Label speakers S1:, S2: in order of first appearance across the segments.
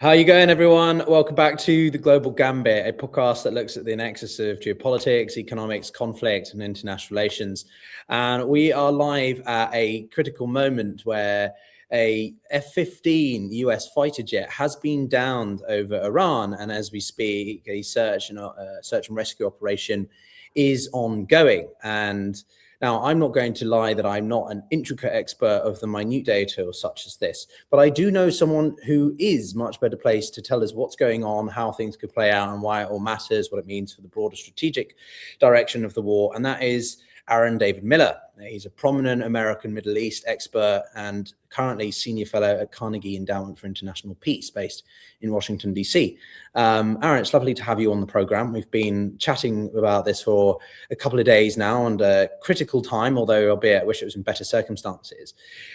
S1: How are you going, everyone? Welcome back to The Global Gambit, a podcast that looks at the nexus of geopolitics, economics, conflict, and international relations. And we are live at a critical moment where a F-15 US fighter jet has been downed over Iran. And as we speak, a search and rescue operation is ongoing. And now, I'm not going to lie that I'm not an intricate expert of the minute details such as this, but I do know someone who is much better placed to tell us what's going on, how things could play out, and why it all matters, what it means for the broader strategic direction of the war, and that is Aaron David Miller. He's a prominent American Middle East expert and currently senior fellow at Carnegie Endowment for International Peace, based in Washington, D.C. Aaron, it's lovely to have you on the program. We've been chatting about this for a couple of days now and a critical time, although albeit I wish it was in better circumstances.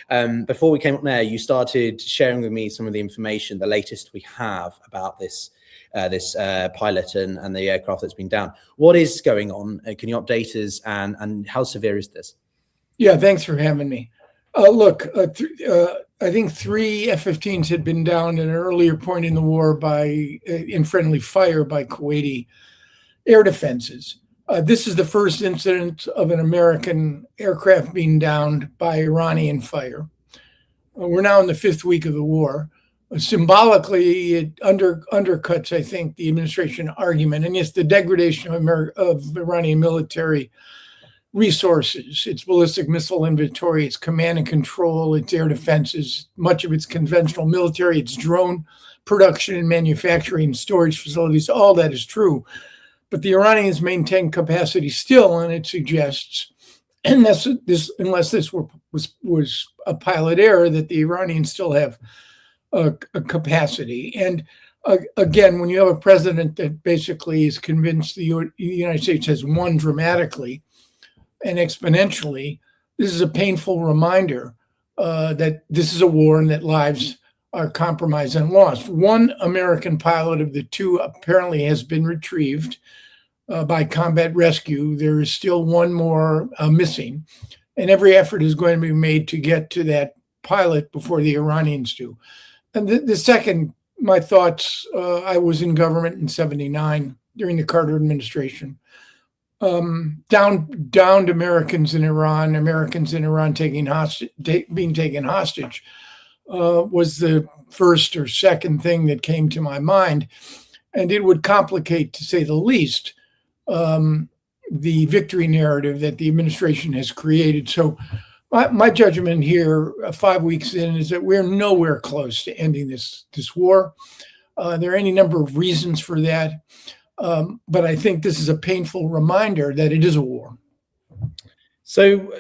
S1: Before we came up there, you started sharing with me some of the information, the latest we have about this pilot and the aircraft that's been down. What is going on? Can you update us, and how severe is this?
S2: Yeah, thanks for having me. I think 3 F-15s had been downed at an earlier point in the war in friendly fire by Kuwaiti air defenses. This is the first incident of an American aircraft being downed by Iranian fire. We're now in the 5th week of the war. Symbolically, it undercuts, I think, the administration argument. And yes, the degradation of Iranian military resources, its ballistic missile inventory, its command and control, its air defenses, much of its conventional military, its drone production and manufacturing, storage facilities, all that is true. But the Iranians maintain capacity still, and it suggests, unless this was a pilot error, that the Iranians still have a capacity. And again, when you have a president that basically is convinced the United States has won dramatically and exponentially, this is a painful reminder that this is a war and that lives are compromised and lost. One American pilot of the 2 apparently has been retrieved by combat rescue. There is still one more missing, and every effort is going to be made to get to that pilot before the Iranians do. And the second, my thoughts, I was in government in '79 during the Carter administration. Downed Americans in Iran being taken hostage was the first or second thing that came to my mind. And it would complicate, to say the least, the victory narrative that the administration has created. So my judgment here, 5 weeks in, is that we're nowhere close to ending this war. There are any number of reasons for that. But I think this is a painful reminder that it is a war.
S1: So,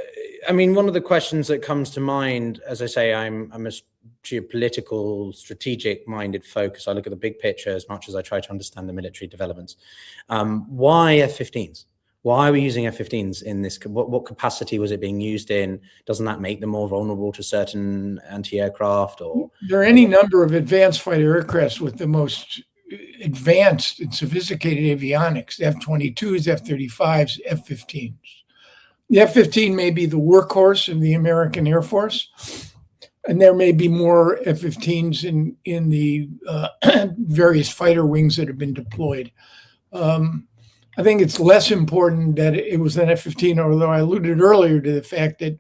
S1: I mean, one of the questions that comes to mind, as I say, I'm a geopolitical, strategic-minded focus. I look at the big picture as much as I try to understand the military developments. Why F-15s? Why are we using F-15s in this? What capacity was it being used in? Doesn't that make them more vulnerable to certain anti-aircraft? Or
S2: there are any number of advanced fighter aircrafts with the most advanced and sophisticated avionics: F-22s, F-35s, F-15s. The F-15 may be the workhorse of the American Air Force, and there may be more F-15s in the various fighter wings that have been deployed. I think it's less important that it was an F-15, although I alluded earlier to the fact that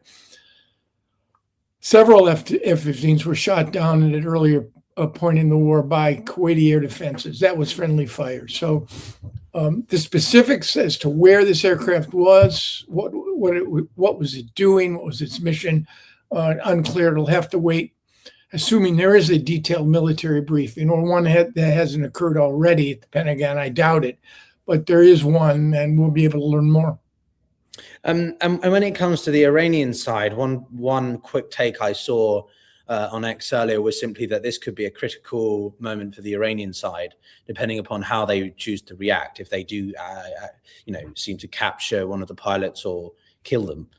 S2: several F-15s were shot down at an earlier point in the war by Kuwaiti air defenses. That was friendly fire. So the specifics as to where this aircraft was, what was it doing, what was its mission, unclear. It'll have to wait, assuming there is a detailed military briefing, or one that hasn't occurred already at the Pentagon. I doubt it, but there is one, and we'll be able to learn more.
S1: And when it comes to the Iranian side, one quick take I saw on X earlier was simply that this could be a critical moment for the Iranian side, depending upon how they choose to react. If they do, seem to capture one of the pilots or kill them,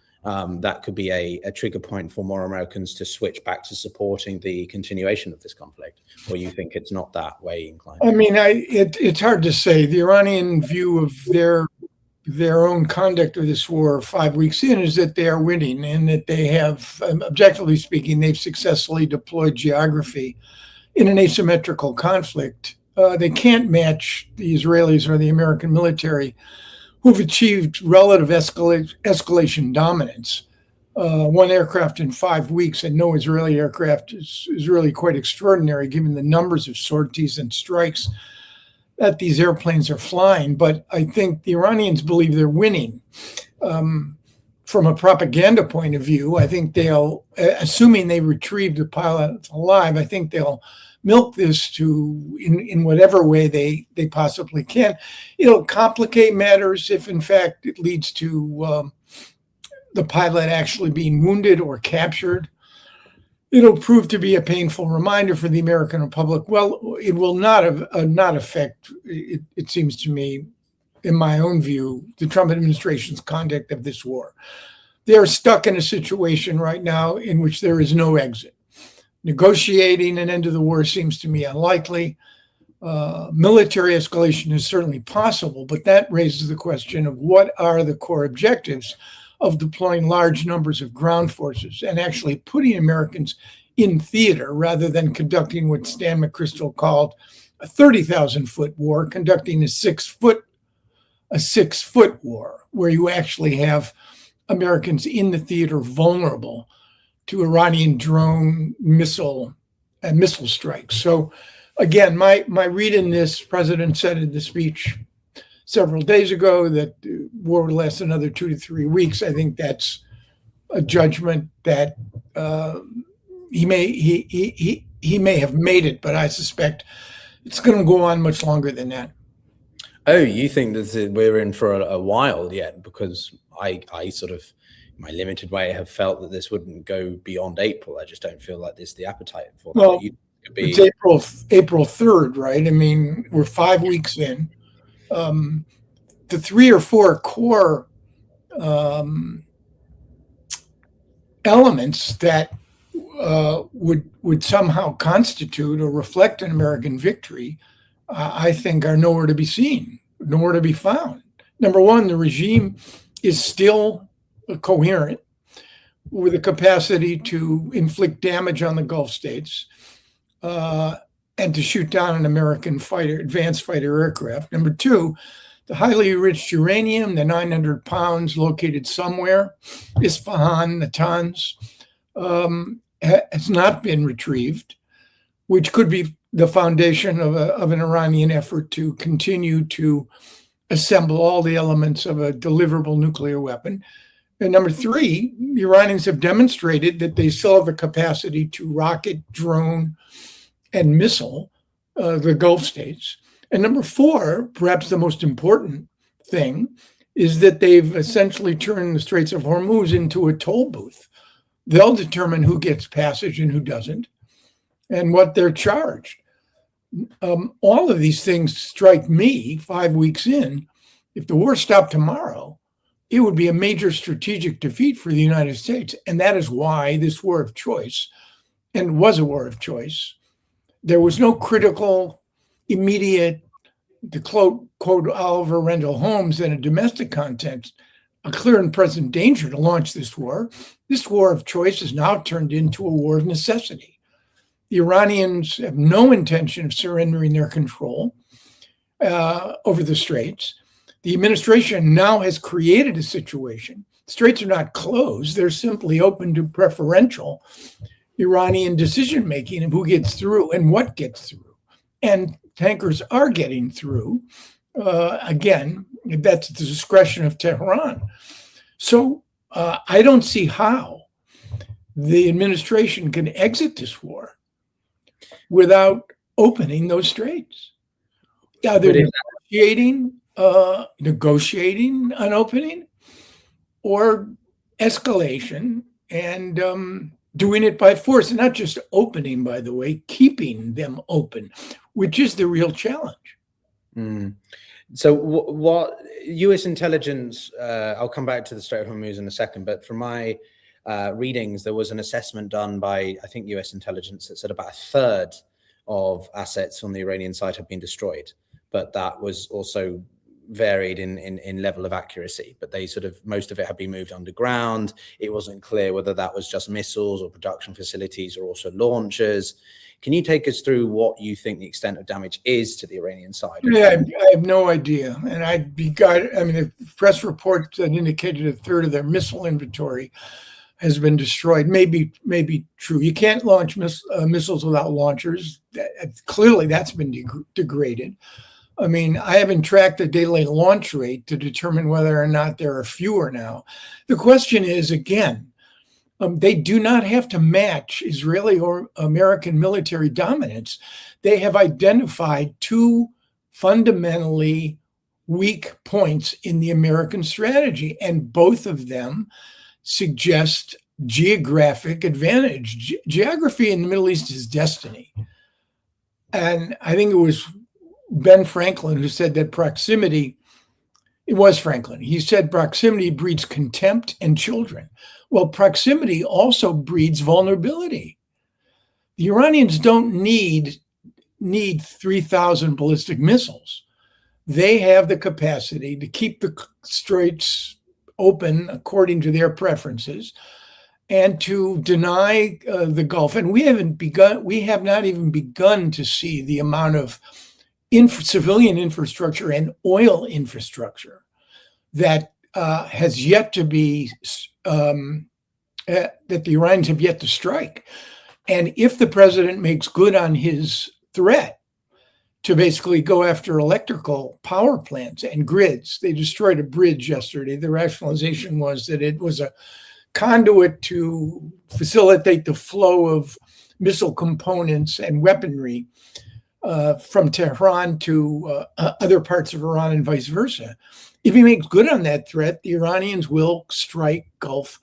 S1: that could be a trigger point for more Americans to switch back to supporting the continuation of this conflict. Or you think it's not that way inclined? I mean,
S2: it's hard to say. The Iranian view of their own conduct of this war 5 weeks in is that they are winning, and that they have, objectively speaking, they've successfully deployed geography in an asymmetrical conflict. They can't match the Israelis or the American military, who've achieved relative escalation dominance. One aircraft in 5 weeks and no Israeli aircraft is really quite extraordinary, given the numbers of sorties and strikes that these airplanes are flying. But I think the Iranians believe they're winning. From a propaganda point of view, I think they'll, assuming they retrieve the pilot alive, I think they'll milk this in whatever way they possibly can. It'll complicate matters if, in fact, it leads to the pilot actually being wounded or captured. It'll prove to be a painful reminder for the American public. Well, it will not affect, it seems to me, in my own view, the Trump administration's conduct of this war. They are stuck in a situation right now in which there is no exit. Negotiating an end to the war seems to me unlikely. Military escalation is certainly possible, but that raises the question of what are the core objectives of deploying large numbers of ground forces and actually putting Americans in theater rather than conducting what Stan McChrystal called a 30,000-foot war, conducting a 6-foot war, where you actually have Americans in the theater vulnerable to Iranian drone missile strikes. So again, my read in this, President said in the speech several days ago that war would last another 2 to 3 weeks. I think that's a judgment that he may have made it, but I suspect it's going to go on much longer than that.
S1: Oh, you think that we're in for a while yet? Because I sort of, in my limited way, have felt that this wouldn't go beyond April. I just don't feel like there's the appetite for that.
S2: Well, it's April 3rd, right? I mean, we're 5 weeks in. The 3 or 4 core elements that would somehow constitute or reflect an American victory, I think, are nowhere to be seen, nowhere to be found. Number one, the regime is still coherent with the capacity to inflict damage on the Gulf states and to shoot down an American advanced fighter aircraft. Number two, the highly enriched uranium, the 900 pounds located somewhere, Isfahan, Natanz, has not been retrieved, which could be the foundation of an Iranian effort to continue to assemble all the elements of a deliverable nuclear weapon. And number three, the Iranians have demonstrated that they still have the capacity to rocket, drone, and missile the Gulf states. And number four, perhaps the most important thing, is that they've essentially turned the Straits of Hormuz into a toll booth. They'll determine who gets passage and who doesn't, and what they're charged. All of these things strike me 5 weeks in. If the war stopped tomorrow, it would be a major strategic defeat for the United States. And that is why this war of choice, and was a war of choice, there was no critical, immediate, to quote Oliver Wendell Holmes, in a domestic context, a clear and present danger to launch this war. This war of choice has now turned into a war of necessity. The Iranians have no intention of surrendering their control over the Straits. The administration now has created a situation. The Straits are not closed. They're simply open to preferential Iranian decision-making of who gets through and what gets through. And tankers are getting through. Again, that's the discretion of Tehran. So I don't see how the administration can exit this war without opening those straits. Either negotiating an opening or escalation and doing it by force, and not just opening, by the way, keeping them open, which is the real challenge.
S1: So what U.S. intelligence, I'll come back to the Strait of Hormuz in a second, but from my readings, there was an assessment done by, I think, U.S. intelligence that said about a third of assets on the Iranian side have been destroyed. But that was also varied in level of accuracy, but they sort of, most of it had been moved underground. It wasn't clear whether that was just missiles or production facilities or also launchers. Can you take us through what you think the extent of damage is to the Iranian side?
S2: Yeah, I have no idea. And the press reports that indicated a third of their missile inventory has been destroyed. Maybe true. You can't launch missiles without launchers. Clearly, that's been degraded. I mean, I haven't tracked the daily launch rate to determine whether or not there are fewer now. The question is, again, they do not have to match Israeli or American military dominance. They have identified two fundamentally weak points in the American strategy, and both of them suggest geographic advantage. Geography in the Middle East is destiny. And I think it was Ben Franklin who said that proximity, it was Franklin, he said proximity breeds contempt and children. Well, proximity also breeds vulnerability. The Iranians don't need 3,000 ballistic missiles. They have the capacity to keep the straits open according to their preferences and to deny the Gulf. And we have not even begun to see the amount of civilian infrastructure and oil infrastructure that has yet to be, that the Iranians have yet to strike. And if the president makes good on his threat to basically go after electrical power plants and grids, they destroyed a bridge yesterday. The rationalization was that it was a conduit to facilitate the flow of missile components and weaponry from Tehran to other parts of Iran and vice versa. If he makes good on that threat, the Iranians will strike Gulf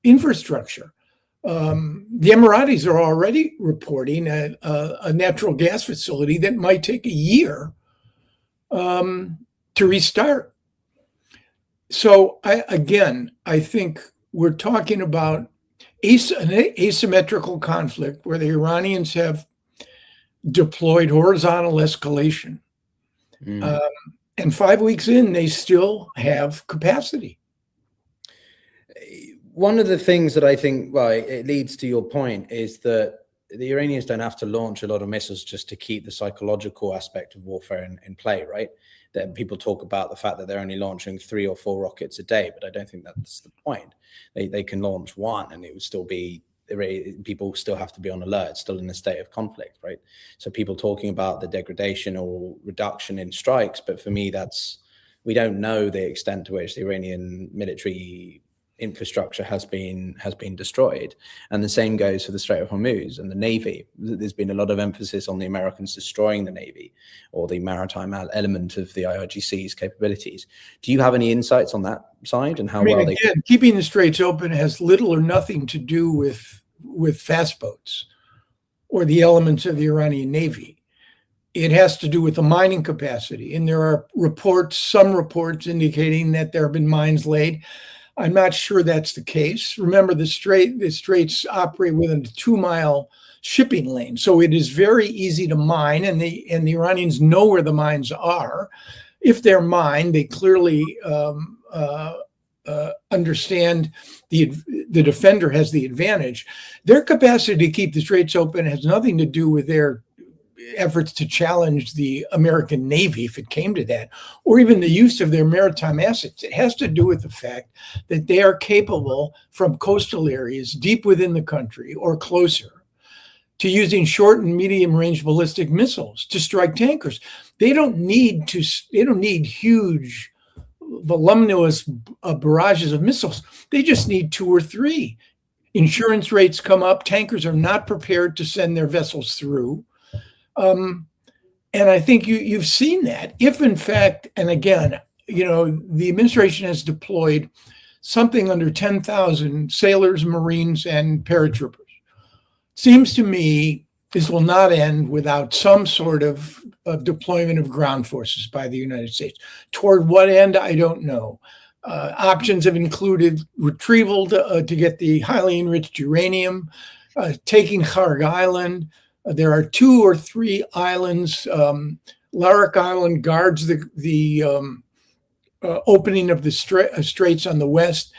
S2: infrastructure. The Emiratis are already reporting a natural gas facility that might take a year to restart. So I think we're talking about an asymmetrical conflict where the Iranians have deployed horizontal escalation. And 5 weeks in, they still have capacity.
S1: One of the things that I think, well, it leads to your point, is that the Iranians don't have to launch a lot of missiles just to keep the psychological aspect of warfare in play, right? That people talk about the fact that they're only launching 3 or 4 rockets a day, but I don't think that's the point. They can launch one and it would still be, people still have to be on alert, still in a state of conflict, right? So people talking about the degradation or reduction in strikes, but for me, we don't know the extent to which the Iranian military infrastructure has been destroyed. And the same goes for the Strait of Hormuz and the Navy. There's been a lot of emphasis on the Americans destroying the Navy or the maritime element of the IRGC's capabilities. Do you have any insights on that side and how
S2: keeping the straits open has little or nothing to do with fast boats or the elements of the Iranian Navy. It has to do with the mining capacity. And there are some reports indicating that there have been mines laid. I'm not sure that's the case. Remember, the straits operate within a 2-mile shipping lane, so it is very easy to mine, and the Iranians know where the mines are. If they're mined, they clearly understand the defender has the advantage. Their capacity to keep the straits open has nothing to do with their efforts to challenge the American Navy, if it came to that, or even the use of their maritime assets. It has to do with the fact that they are capable from coastal areas deep within the country or closer to using short and medium range ballistic missiles to strike tankers. They don't need huge voluminous barrages of missiles. They just need 2 or 3. Insurance rates come up. Tankers are not prepared to send their vessels through. And I think you've seen that. If in fact, and again, the administration has deployed something under 10,000 sailors, Marines, and paratroopers. Seems to me this will not end without some sort of deployment of ground forces by the United States. Toward what end, I don't know. Options have included retrieval to get the highly enriched uranium, taking Kharg Island. There are 2 or 3 islands. Larak Island guards the opening of the straits on the west.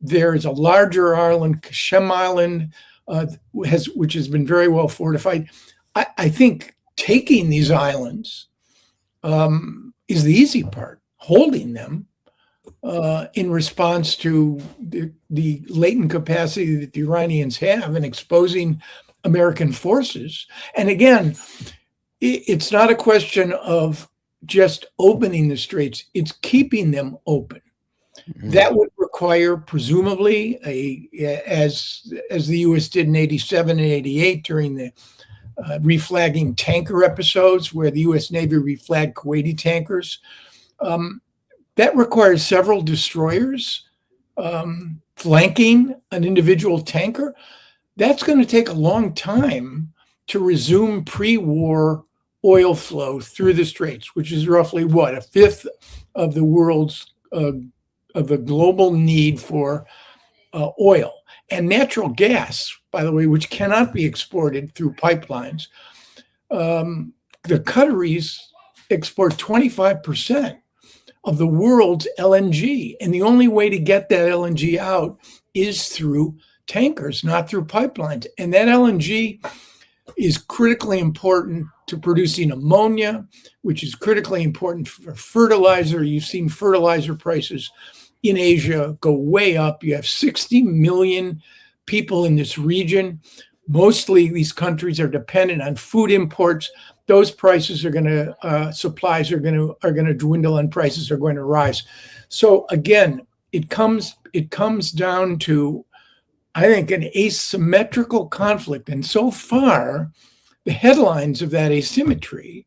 S2: There is a larger island, Kashem Island, which has been very well fortified. I think taking these islands is the easy part. Holding them in response to the latent capacity that the Iranians have in exposing American forces. And again, it's not a question of just opening the straits, it's keeping them open. Mm-hmm. That would require, presumably, as the U.S. did in 87 and 88 during the reflagging tanker episodes where the U.S. Navy reflagged Kuwaiti tankers. That requires several destroyers flanking an individual tanker. That's going to take a long time to resume pre-war oil flow through the straits, which is roughly a fifth of the world's of the global need for oil and natural gas, by the way, which cannot be exported through pipelines. The Qataris export 25% of the world's LNG, and the only way to get that LNG out is through tankers, not through pipelines. And that LNG is critically important to producing ammonia, which is critically important for fertilizer. You've seen fertilizer prices in Asia go way up. You have 60 million people in this region. Mostly these countries are dependent on food imports. Those prices are going to, supplies are going to dwindle and prices are going to rise. So again, it comes down to, I think, an asymmetrical conflict. And so far, the headlines of that asymmetry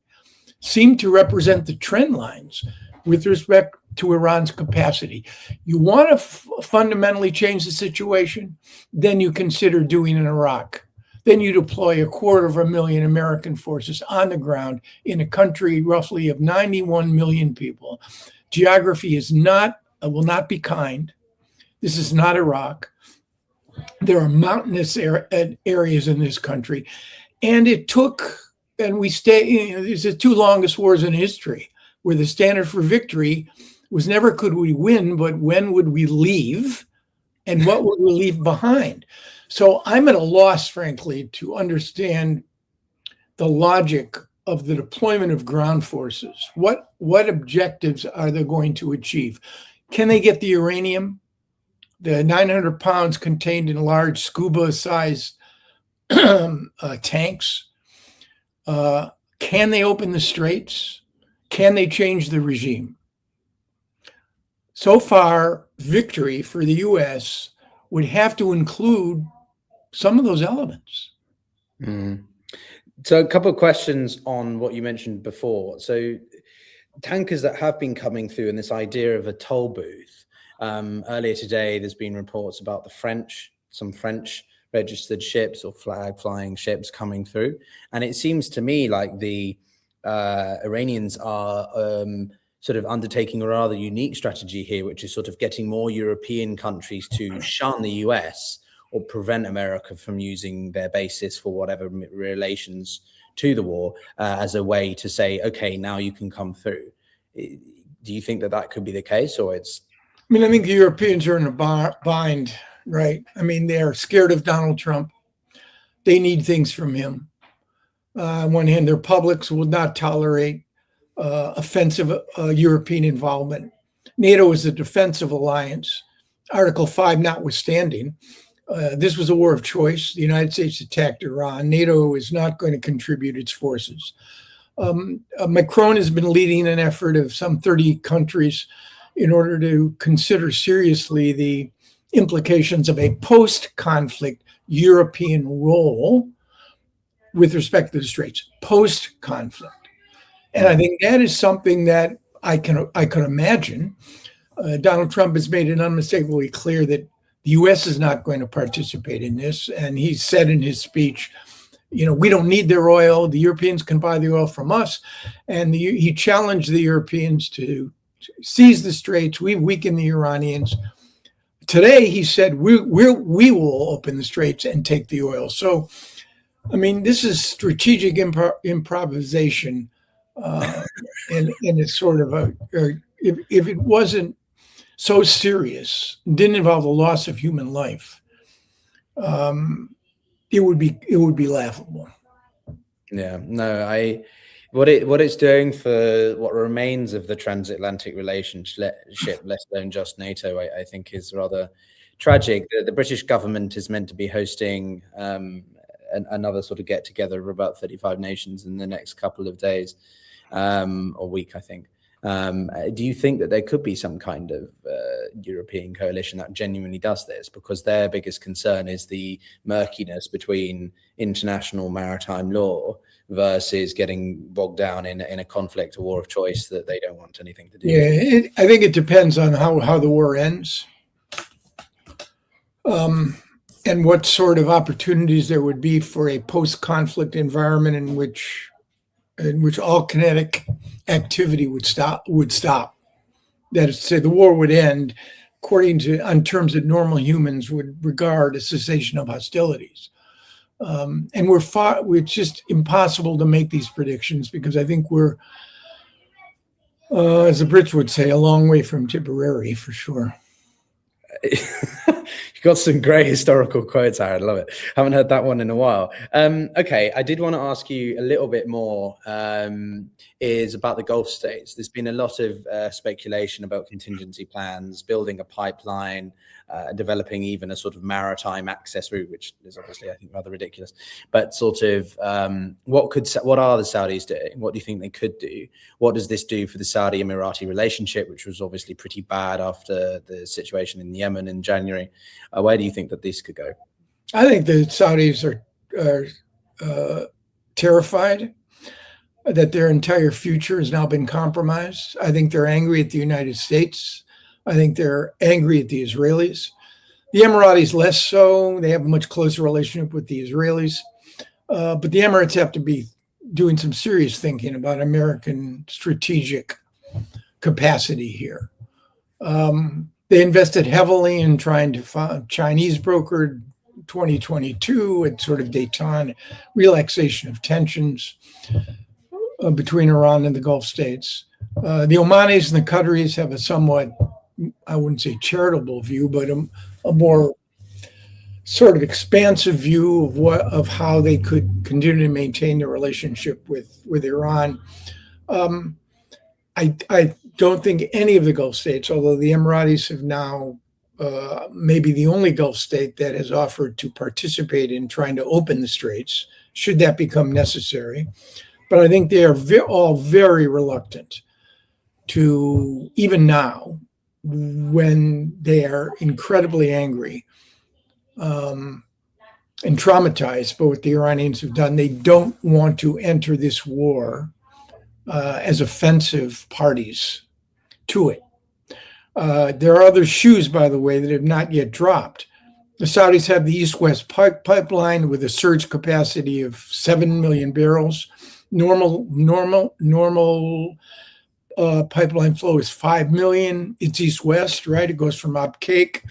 S2: seem to represent the trend lines with respect to Iran's capacity. You want to fundamentally change the situation, then you consider doing in Iraq. Then you deploy 250,000 American forces on the ground in a country roughly of 91 million people. Geography will not be kind. This is not Iraq. There are mountainous areas in this country. And these are the two longest wars in history, where the standard for victory was never could we win, but when would we leave and what would we leave behind? So I'm at a loss, frankly, to understand the logic of the deployment of ground forces. What objectives are they going to achieve? Can they get the uranium? The 900 pounds contained in large scuba-sized tanks? Can they open the straits? Can they change the regime? So far, victory for the U.S. would have to include some of those elements.
S1: Mm. So a couple of questions on what you mentioned before. So tankers that have been coming through and this idea of a toll booth. Earlier today, there's been reports about some French registered ships or flag flying ships coming through. And it seems to me like the Iranians are sort of undertaking a rather unique strategy here, which is sort of getting more European countries to shun the US or prevent America from using their basis for whatever relations to the war as a way to say, okay, now you can come through. Do you think that could be the case, or it's?
S2: I mean, I think the Europeans are in a bind, right? I mean, they're scared of Donald Trump. They need things from him. On one hand, their publics will not tolerate offensive European involvement. NATO is a defensive alliance, Article 5 notwithstanding. This was a war of choice. The United States attacked Iran. NATO is not going to contribute its forces. Macron has been leading an effort of some 30 countries in order to consider seriously the implications of a post-conflict European role with respect to the Straits, post-conflict. And I think that is something that I could imagine. Donald Trump has made it unmistakably clear that the U.S. is not going to participate in this. And he said in his speech, we don't need their oil. The Europeans can buy the oil from us. And he challenged the Europeans to seize the Straits. We've weakened the Iranians. Today, he said, we will open the Straits and take the oil. So, I mean, this is strategic improvisation in a sort of if it wasn't so serious, didn't involve the loss of human life, it would be laughable.
S1: Yeah, no, what it's doing for what remains of the transatlantic relationship, let alone just NATO, I think is rather tragic. The British government is meant to be hosting another sort of get together of about 35 nations in the next couple of days or week, I think. Do you think that there could be some kind of European coalition that genuinely does this? Because their biggest concern is the murkiness between international maritime law versus getting bogged down in a conflict, a war of choice that they don't want anything to do with.
S2: Yeah, I think it depends on how the war ends, and what sort of opportunities there would be for a post-conflict environment in which all kinetic activity would stop. That is to say, the war would end on terms that normal humans would regard a cessation of hostilities. And it's just impossible to make these predictions because I think we're, as the Brits would say, a long way from Tipperary for sure.
S1: You got some great historical quotes, Aaron. Love it. Haven't heard that one in a while. Okay, I did want to ask you a little bit more. Is about the Gulf states. There's been a lot of speculation about contingency plans, building a pipeline, developing even a sort of maritime access route, which is obviously, I think, rather ridiculous. But sort of, what are the Saudis doing? What do you think they could do? What does this do for the Saudi-Emirati relationship, which was obviously pretty bad after the situation in Yemen in January? Where do you think that this could go?
S2: I think the Saudis are terrified that their entire future has now been compromised. I think they're angry at the United States. I think they're angry at the Israelis. The Emiratis less so. They have a much closer relationship with the Israelis. But the Emirates have to be doing some serious thinking about American strategic capacity here. They invested heavily in trying to find Chinese brokered 2022 at sort of détente, relaxation of tensions between Iran and the Gulf states. The Omanis and the Qataris have a somewhat, I wouldn't say charitable view, but a more sort of expansive view of how they could continue to maintain their relationship with Iran. I don't think any of the Gulf states, although the Emiratis have now maybe the only Gulf state that has offered to participate in trying to open the straits, should that become necessary. But I think they are all very reluctant to, even now, when they are incredibly angry and traumatized by what the Iranians have done, they don't want to enter this war as offensive parties to it. There are other shoes, by the way, that have not yet dropped. The Saudis have the East-West pipeline with a surge capacity of 7 million barrels. Normal pipeline flow is 5 million. It's east-west, right? It goes from Abqaiq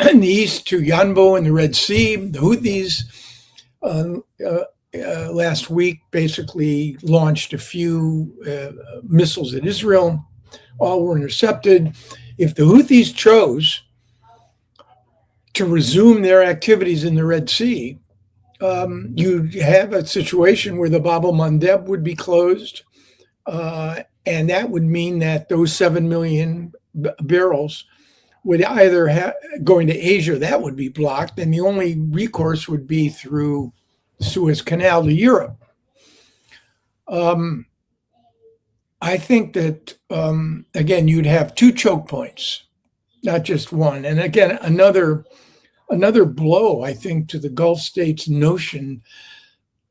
S2: in the east to Yanbu in the Red Sea. The Houthis last week basically launched a few missiles at Israel. All were intercepted. If the Houthis chose to resume their activities in the Red Sea, you'd have a situation where the Bab el-Mandeb would be closed, and that would mean that those 7 million barrels would either going to Asia, that would be blocked, and the only recourse would be through the Suez Canal to Europe. I think that, again, you'd have two choke points, not just one. And again, another blow, I think, to the Gulf states' notion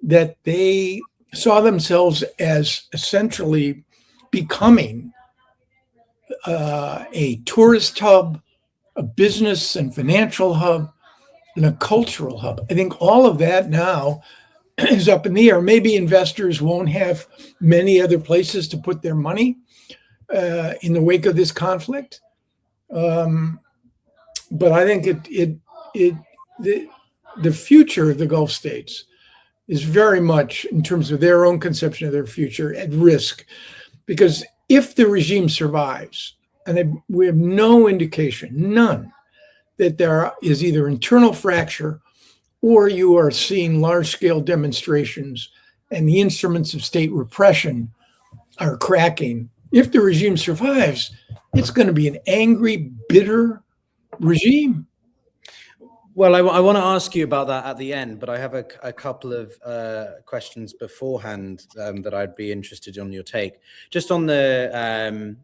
S2: that they saw themselves as essentially becoming a tourist hub, a business and financial hub, and a cultural hub. I think all of that now is up in the air. Maybe investors won't have many other places to put their money in the wake of this conflict. But I think the future of the Gulf states is very much, in terms of their own conception of their future, at risk, because if the regime survives, and we have no indication, none, that there is either internal fracture or you are seeing large-scale demonstrations and the instruments of state repression are cracking. If the regime survives, it's going to be an angry, bitter regime.
S1: Well, I want to ask you about that at the end, but I have a couple of questions beforehand that I'd be interested in your take. Just on the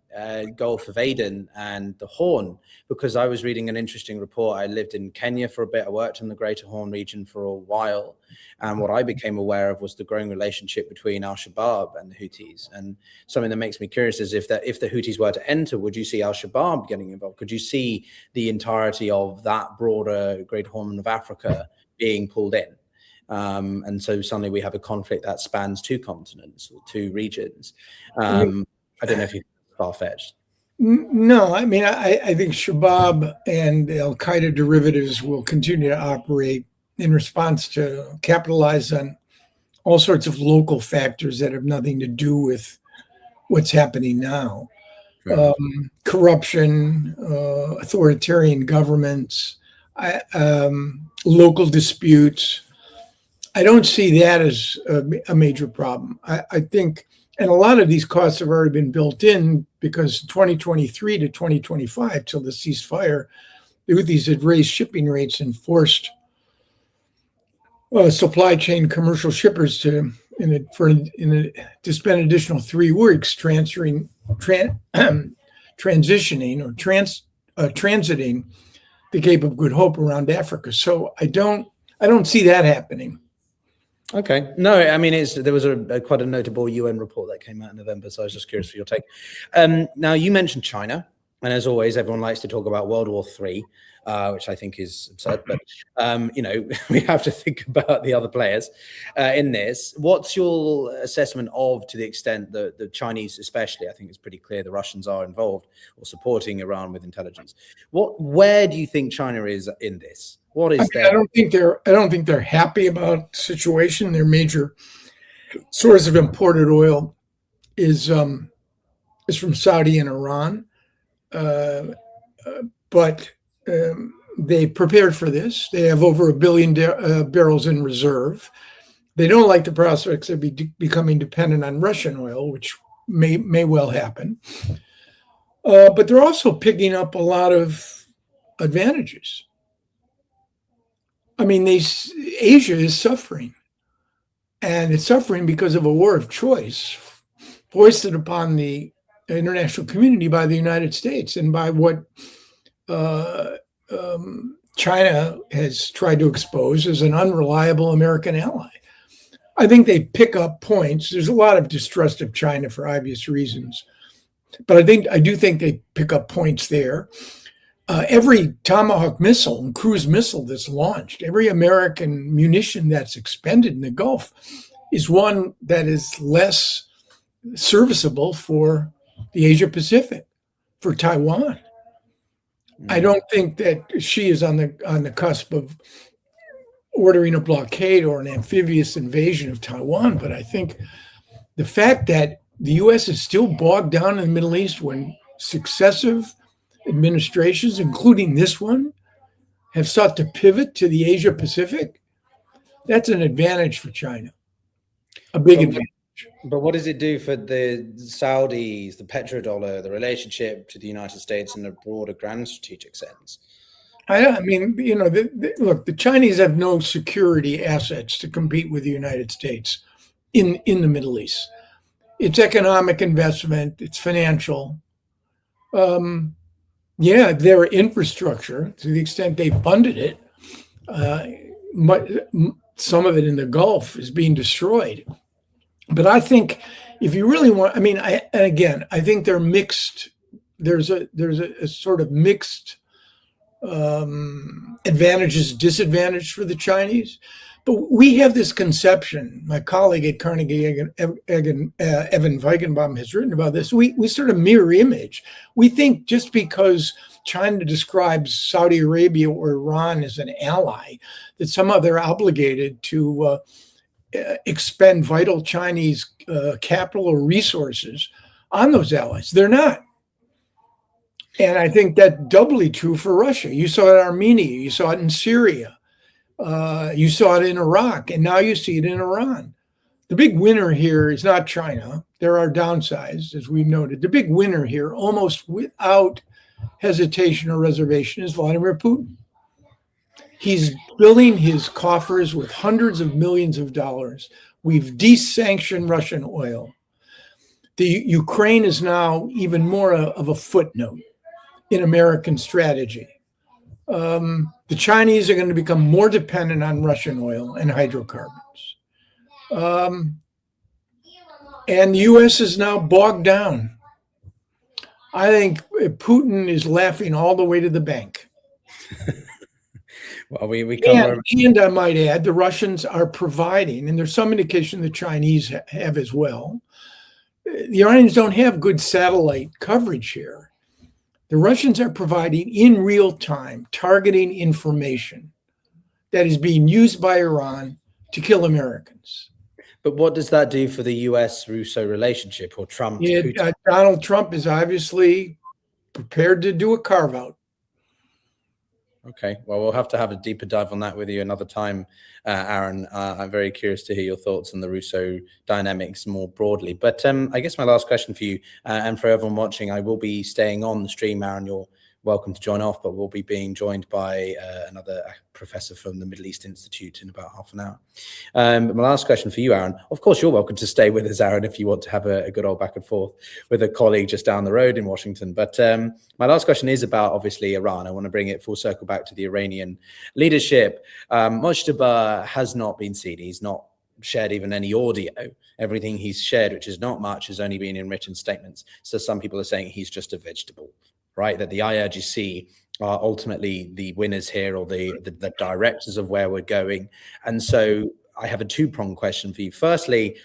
S1: Gulf of Aden and the Horn, because I was reading an interesting report. I lived in Kenya for a bit. I worked in the Greater Horn region for a while. And what I became aware of was the growing relationship between Al-Shabaab and the Houthis. And something that makes me curious is if the Houthis were to enter, would you see Al-Shabaab getting involved? Could you see the entirety of that broader Great Horn of Africa being pulled in? And so suddenly we have a conflict that spans two continents or two regions. I don't know if you're far-fetched.
S2: No, I mean, I think Shabaab and Al-Qaeda derivatives will continue to operate in response to capitalize on all sorts of local factors that have nothing to do with what's happening now.
S1: Right.
S2: Corruption, authoritarian governments, local disputes. I don't see that as a major problem. I think, and a lot of these costs have already been built in because 2023 to 2025, till the ceasefire, the Houthis had raised shipping rates and forced supply chain commercial shippers to spend additional 3 weeks transitioning or transiting the Cape of Good Hope around Africa. So I don't see that happening.
S1: Okay. No, I mean, there was quite a notable UN report that came out in November, so I was just curious for your take. Now, you mentioned China, and as always, everyone likes to talk about World War III, which I think is absurd, but, we have to think about the other players in this. What's your assessment of, to the extent that the Chinese especially, I think it's pretty clear the Russians are involved or supporting Iran with intelligence. Where do you think China is in this? What is
S2: I don't think they're happy about the situation. Their major source of imported oil is from Saudi and Iran, but they prepared for this. They have over 1 billion barrels in reserve. They don't like the prospects of becoming dependent on Russian oil, which may well happen. But they're also picking up a lot of advantages. I mean, Asia is suffering, and it's suffering because of a war of choice foisted upon the international community by the United States and by what China has tried to expose as an unreliable American ally. I think they pick up points. There's a lot of distrust of China for obvious reasons, but I do think they pick up points there. Every Tomahawk missile and cruise missile that's launched, every American munition that's expended in the Gulf is one that is less serviceable for the Asia Pacific, for Taiwan. I don't think that Xi is on the cusp of ordering a blockade or an amphibious invasion of Taiwan, but I think the fact that the U.S. is still bogged down in the Middle East when successive administrations, including this one, have sought to pivot to the Asia Pacific, that's an advantage for China, a big advantage.
S1: But what does it do for the Saudis, the petrodollar, the relationship to the United States in a broader grand strategic sense?
S2: I mean, look, the Chinese have no security assets to compete with the United States in the Middle East. It's economic investment, it's financial. Their infrastructure, to the extent they funded it, some of it in the Gulf is being destroyed. But I think if you really want, I think they're mixed. There's a sort of mixed advantages, disadvantages for the Chinese. But we have this conception, my colleague at Carnegie, Evan Weigenbaum, has written about this. We sort of mirror image. We think just because China describes Saudi Arabia or Iran as an ally, that somehow they're obligated to expend vital Chinese capital or resources on those allies. They're not. And I think that's doubly true for Russia. You saw it in Armenia, you saw it in Syria, you saw it in Iraq, and now you see it in Iran. The big winner here is not China. There are downsides, as we've noted. The big winner here, almost without hesitation or reservation, is Vladimir Putin. He's filling his coffers with hundreds of millions of dollars. We've desanctioned Russian oil. The Ukraine is now even more of a footnote in American strategy. The Chinese are going to become more dependent on Russian oil and hydrocarbons. And the U.S. is now bogged down. I think Putin is laughing all the way to the bank.
S1: Well, we cover...
S2: and I might add, the Russians are providing, and there's some indication the Chinese have as well. The Iranians don't have good satellite coverage here. The Russians are providing in real time targeting information that is being used by Iran to kill Americans.
S1: But what does that do for the US-Russo relationship, or Trump?
S2: Donald Trump is obviously prepared to do a carve-out.
S1: Okay, well, we'll have to have a deeper dive on that with you another time, Aaron. I'm very curious to hear your thoughts on the Russo dynamics more broadly. But I guess my last question for you, and for everyone watching, I will be staying on the stream, Aaron. You're welcome to join off, but we'll be being joined by another professor from the Middle East Institute in about half an hour. But my last question for you, Aaron, of course, you're welcome to stay with us, Aaron, if you want to have a good old back and forth with a colleague just down the road in Washington. But my last question is about, obviously, Iran. I want to bring it full circle back to the Iranian leadership. Mojtaba has not been seen. He's not shared even any audio. Everything he's shared, which is not much, has only been in written statements. So some people are saying he's just a vegetable. Right, that the IRGC are ultimately the winners here, or the directors of where we're going. And so I have a two-pronged question for you. Firstly,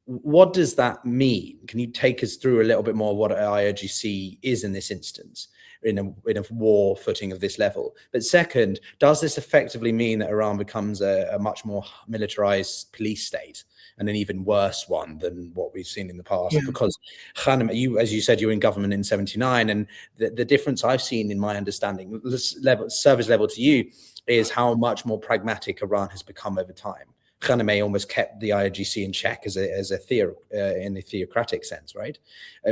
S1: what does that mean? Can you take us through a little bit more what IRGC is in this instance, in a war footing of this level? But second, does this effectively mean that Iran becomes a much more militarized police state, and an even worse one than what we've seen in the past? Yeah. Because Khanem, you, as you said, you were in government in '79, and the difference I've seen in my understanding, service level to you, is how much more pragmatic Iran has become over time. Khanem almost kept the IRGC in check in a theocratic sense, right?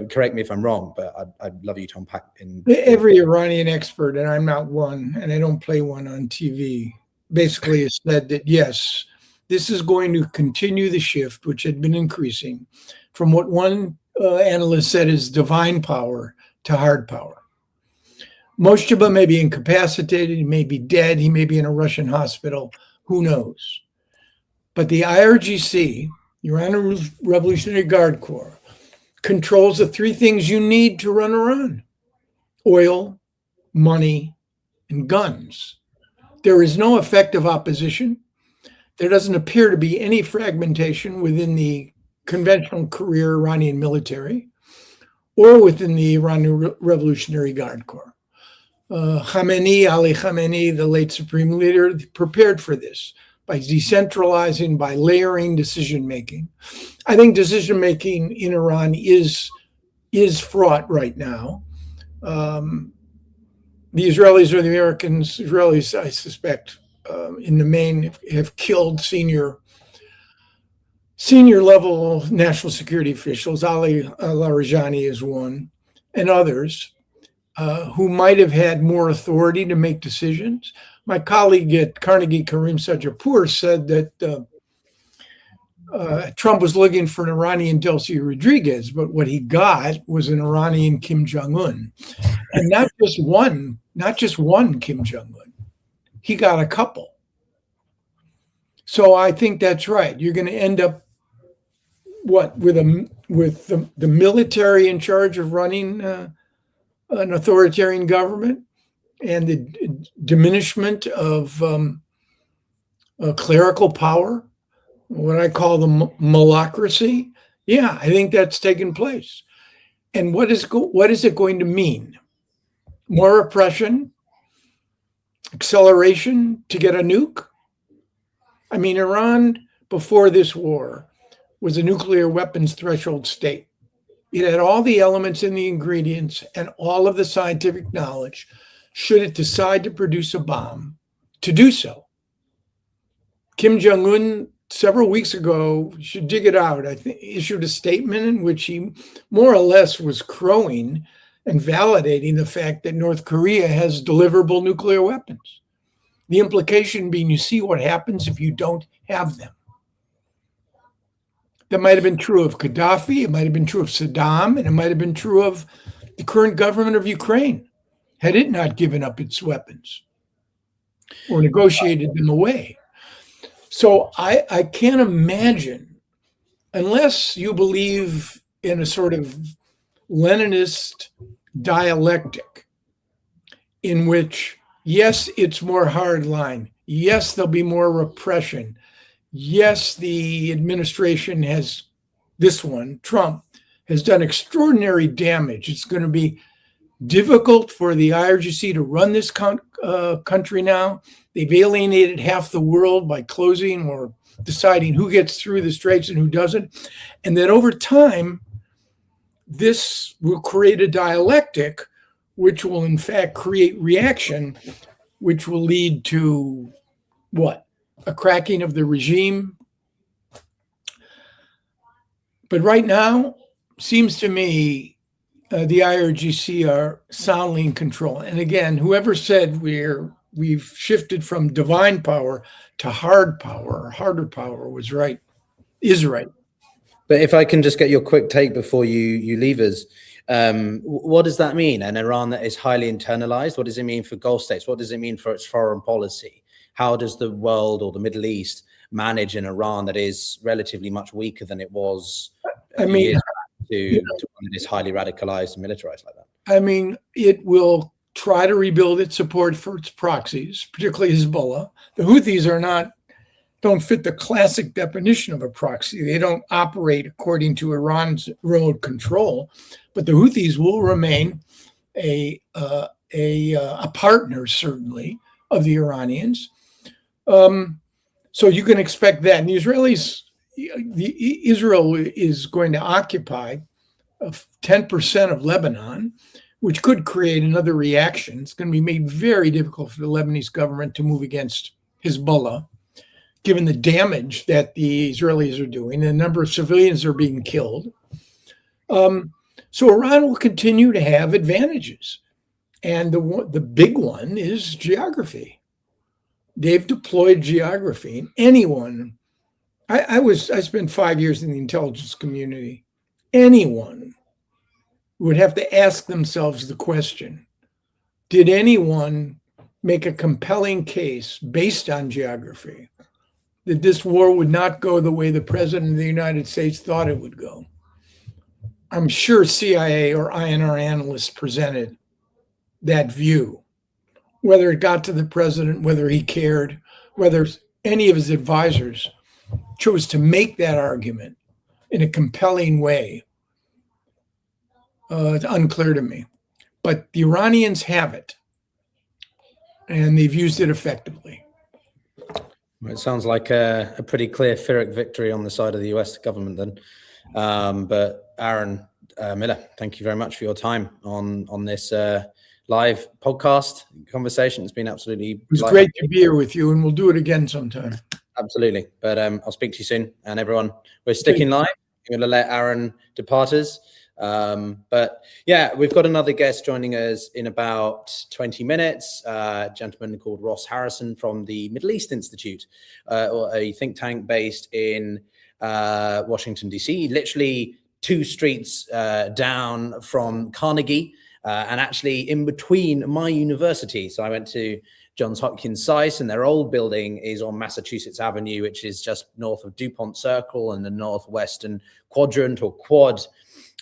S1: Correct me if I'm wrong, but I'd love you to unpack.
S2: Every Iranian expert, and I'm not one, and I don't play one on TV, basically has said that yes, this is going to continue the shift, which had been increasing, from what one analyst said is divine power to hard power. Mojtaba may be incapacitated, he may be dead, he may be in a Russian hospital, who knows? But the IRGC, Iranian Revolutionary Guard Corps, controls the three things you need to run Iran: oil, money, and guns. There is no effective opposition. There doesn't appear to be any fragmentation within the conventional career Iranian military or within the Iranian Revolutionary Guard Corps. Ali Khamenei, the late supreme leader, prepared for this by decentralizing, by layering decision-making. I think decision-making in Iran is fraught right now. The Israelis or the Americans, Israelis, I suspect, in the main, have killed senior level national security officials. Ali Larijani is one, and others who might have had more authority to make decisions. My colleague at Carnegie, Karim Sajapur, said that Trump was looking for an Iranian Delcy Rodriguez, but what he got was an Iranian Kim Jong-un, and not just one Kim Jong-un. He got a couple. So I think that's right. You're going to end up with the military in charge of running an authoritarian government, and the diminishment of clerical power, what I call the malocracy. Yeah, I think that's taken place. And what is it going to mean? More oppression? Acceleration to get a nuke? I mean, Iran, before this war, was a nuclear weapons threshold state. It had all the elements and the ingredients and all of the scientific knowledge, should it decide to produce a bomb, to do so. Kim Jong-un, several weeks ago, you should dig it out, I think, issued a statement in which he more or less was crowing and validating the fact that North Korea has deliverable nuclear weapons. The implication being, you see what happens if you don't have them. That might have been true of Gaddafi, it might have been true of Saddam, and it might have been true of the current government of Ukraine, had it not given up its weapons or negotiated them away. So I can't imagine, unless you believe in a sort of Leninist dialectic in which, yes, it's more hardline. Yes, there'll be more repression. Yes, the administration has, this one, Trump, has done extraordinary damage. It's going to be difficult for the IRGC to run this country now. They've alienated half the world by closing or deciding who gets through the straits and who doesn't. And then over time, this will create a dialectic which will in fact create reaction, which will lead to what? A cracking of the regime. But right now, seems to me, the IRGC are soundly in control. And again, whoever said we've shifted from divine power to hard power, or harder power, was right, is right.
S1: But if I can just get your quick take before you leave us, what does that mean? An Iran that is highly internalized, what does it mean for Gulf states? What does it mean for its foreign policy? How does the world or the Middle East manage an Iran that is relatively much weaker than it was to one that is highly radicalized and militarized like that?
S2: I mean, it will try to rebuild its support for its proxies, particularly Hezbollah. The Houthis don't fit the classic definition of a proxy. They don't operate according to Iran's remote control, but the Houthis will remain a partner, certainly, of the Iranians. So you can expect that. And Israel is going to occupy 10% of Lebanon, which could create another reaction. It's going to be made very difficult for the Lebanese government to move against Hezbollah, given the damage that the Israelis are doing and the number of civilians are being killed. So Iran will continue to have advantages. And the big one is geography. They've deployed geography. And anyone, I spent 5 years in the intelligence community. Anyone would have to ask themselves the question, did anyone make a compelling case based on geography that this war would not go the way the president of the United States thought it would go? I'm sure CIA or INR analysts presented that view. Whether it got to the president, whether he cared, whether any of his advisors chose to make that argument in a compelling way, it's unclear to me. But the Iranians have it, and they've used it effectively.
S1: It sounds like a pretty clear Pyrrhic victory on the side of the US government then. But Aaron Miller, thank you very much for your time on this live podcast conversation. It's been absolutely...
S2: It was great to be here with you, and we'll do it again sometime.
S1: Absolutely. But I'll speak to you soon. And everyone, we're sticking live. I'm going to let Aaron depart us. But yeah, we've got another guest joining us in about 20 minutes, a gentleman called Ross Harrison from the Middle East Institute, or a think tank based in Washington, D.C., literally 2 streets down from Carnegie, and actually in between my university. So I went to Johns Hopkins SAIS, and their old building is on Massachusetts Avenue, which is just north of DuPont Circle in the northwestern quadrant or quad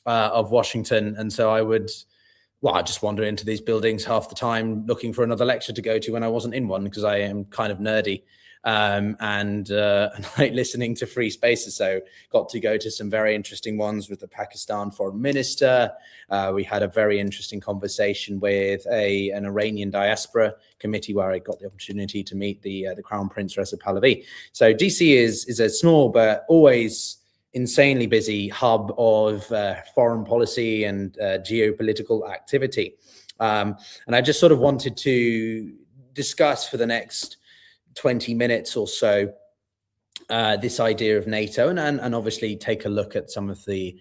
S1: of Washington. And so I just wander into these buildings half the time looking for another lecture to go to when I wasn't in one, because I am kind of nerdy and I like listening to free spaces. So got to go to some very interesting ones with the Pakistan foreign minister. We had a very interesting conversation with an Iranian diaspora committee where I got the opportunity to meet the Crown Prince Reza Pahlavi. So DC is a small but always insanely busy hub of foreign policy and geopolitical activity. And I just sort of wanted to discuss for the next 20 minutes or so this idea of NATO, and obviously take a look at some of the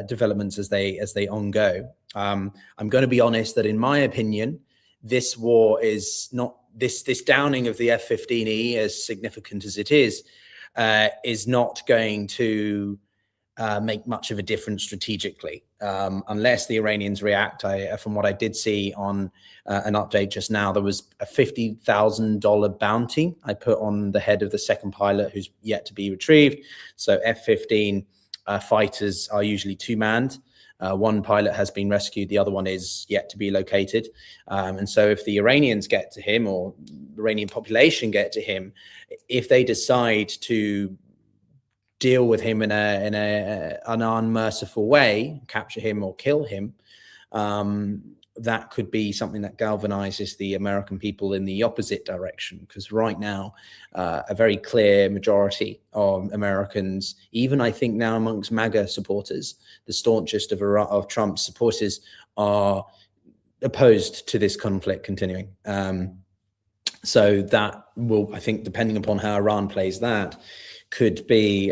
S1: developments as they ongo. I'm going to be honest that in my opinion, this war is not this downing of the F-15E, as significant as it is not going to make much of a difference strategically, unless the Iranians react. From what I did see on an update just now, there was a $50,000 bounty I put on the head of the second pilot, who's yet to be retrieved. So F-15 fighters are usually two-manned. One pilot has been rescued, the other one is yet to be located. And so if the Iranians get to him, or the Iranian population get to him, if they decide to deal with him in an unmerciful way, capture him or kill him, that could be something that galvanizes the American people in the opposite direction. Because right now, a very clear majority of Americans, even I think now amongst MAGA supporters, the staunchest of Trump's supporters, are opposed to this conflict continuing. So that will, I think, depending upon how Iran plays that, could be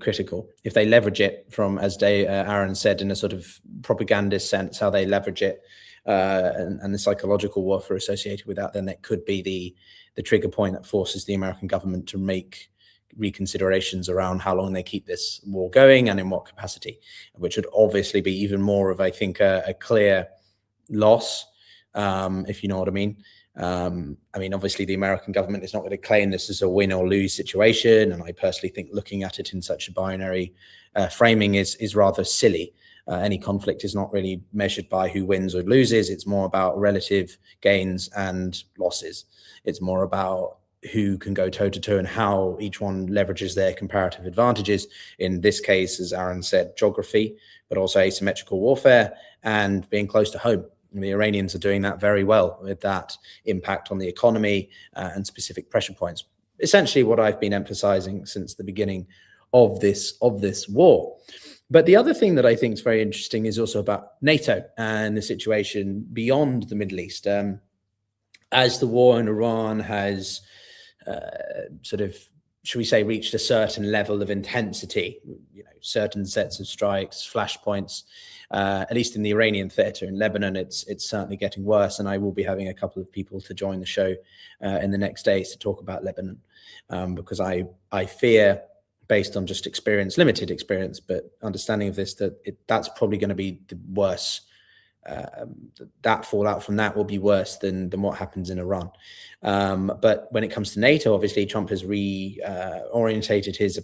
S1: critical. If they leverage it from, as Aaron said, in a sort of propagandist sense, how they leverage it, and the psychological warfare associated with that, then it could be the trigger point that forces the American government to make reconsiderations around how long they keep this war going and in what capacity, which would obviously be even more of, I think, a clear loss, if you know what I mean. I mean, obviously, the American government is not going to claim this as a win or lose situation. And I personally think looking at it in such a binary framing is rather silly. Any conflict is not really measured by who wins or loses. It's more about relative gains and losses. It's more about who can go toe to toe and how each one leverages their comparative advantages. In this case, as Aaron said, geography, but also asymmetrical warfare and being close to home. And the Iranians are doing that very well with that impact on the economy and specific pressure points. Essentially what I've been emphasizing since the beginning of this war. But the other thing that I think is very interesting is also about NATO and the situation beyond the Middle East. As the war in Iran has sort of, should we say, reached a certain level of intensity, you know, certain sets of strikes, flashpoints, at least in the Iranian theater. In Lebanon, it's certainly getting worse. And I will be having a couple of people to join the show in the next days to talk about Lebanon, because I fear, based on just experience, limited experience, but understanding of this, that's probably going to be the worse. That fallout from that will be worse than what happens in Iran. But when it comes to NATO, obviously Trump has reorientated his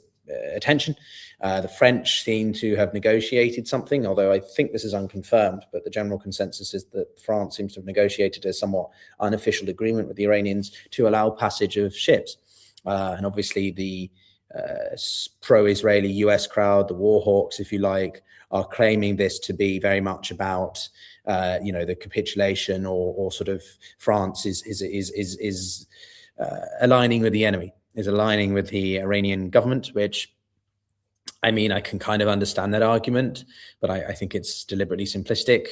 S1: attention. The French seem to have negotiated something, although I think this is unconfirmed, but the general consensus is that France seems to have negotiated a somewhat unofficial agreement with the Iranians to allow passage of ships. And obviously the pro-Israeli US crowd, the war hawks, if you like, are claiming this to be very much about, you know, the capitulation or sort of France is aligning with the enemy, is aligning with the Iranian government, which, I mean, I can kind of understand that argument, but I think it's deliberately simplistic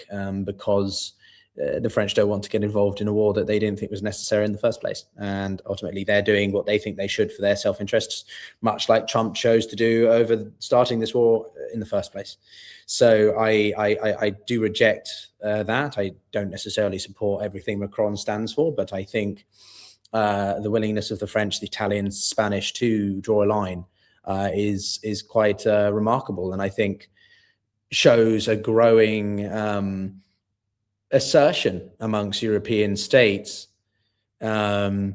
S1: because the French don't want to get involved in a war that they didn't think was necessary in the first place. And ultimately, they're doing what they think they should for their self-interests, much like Trump chose to do over starting this war in the first place. So I do reject that. I don't necessarily support everything Macron stands for, but I think the willingness of the French, the Italians, Spanish to draw a line is quite remarkable, and I think shows a growing assertion amongst European states to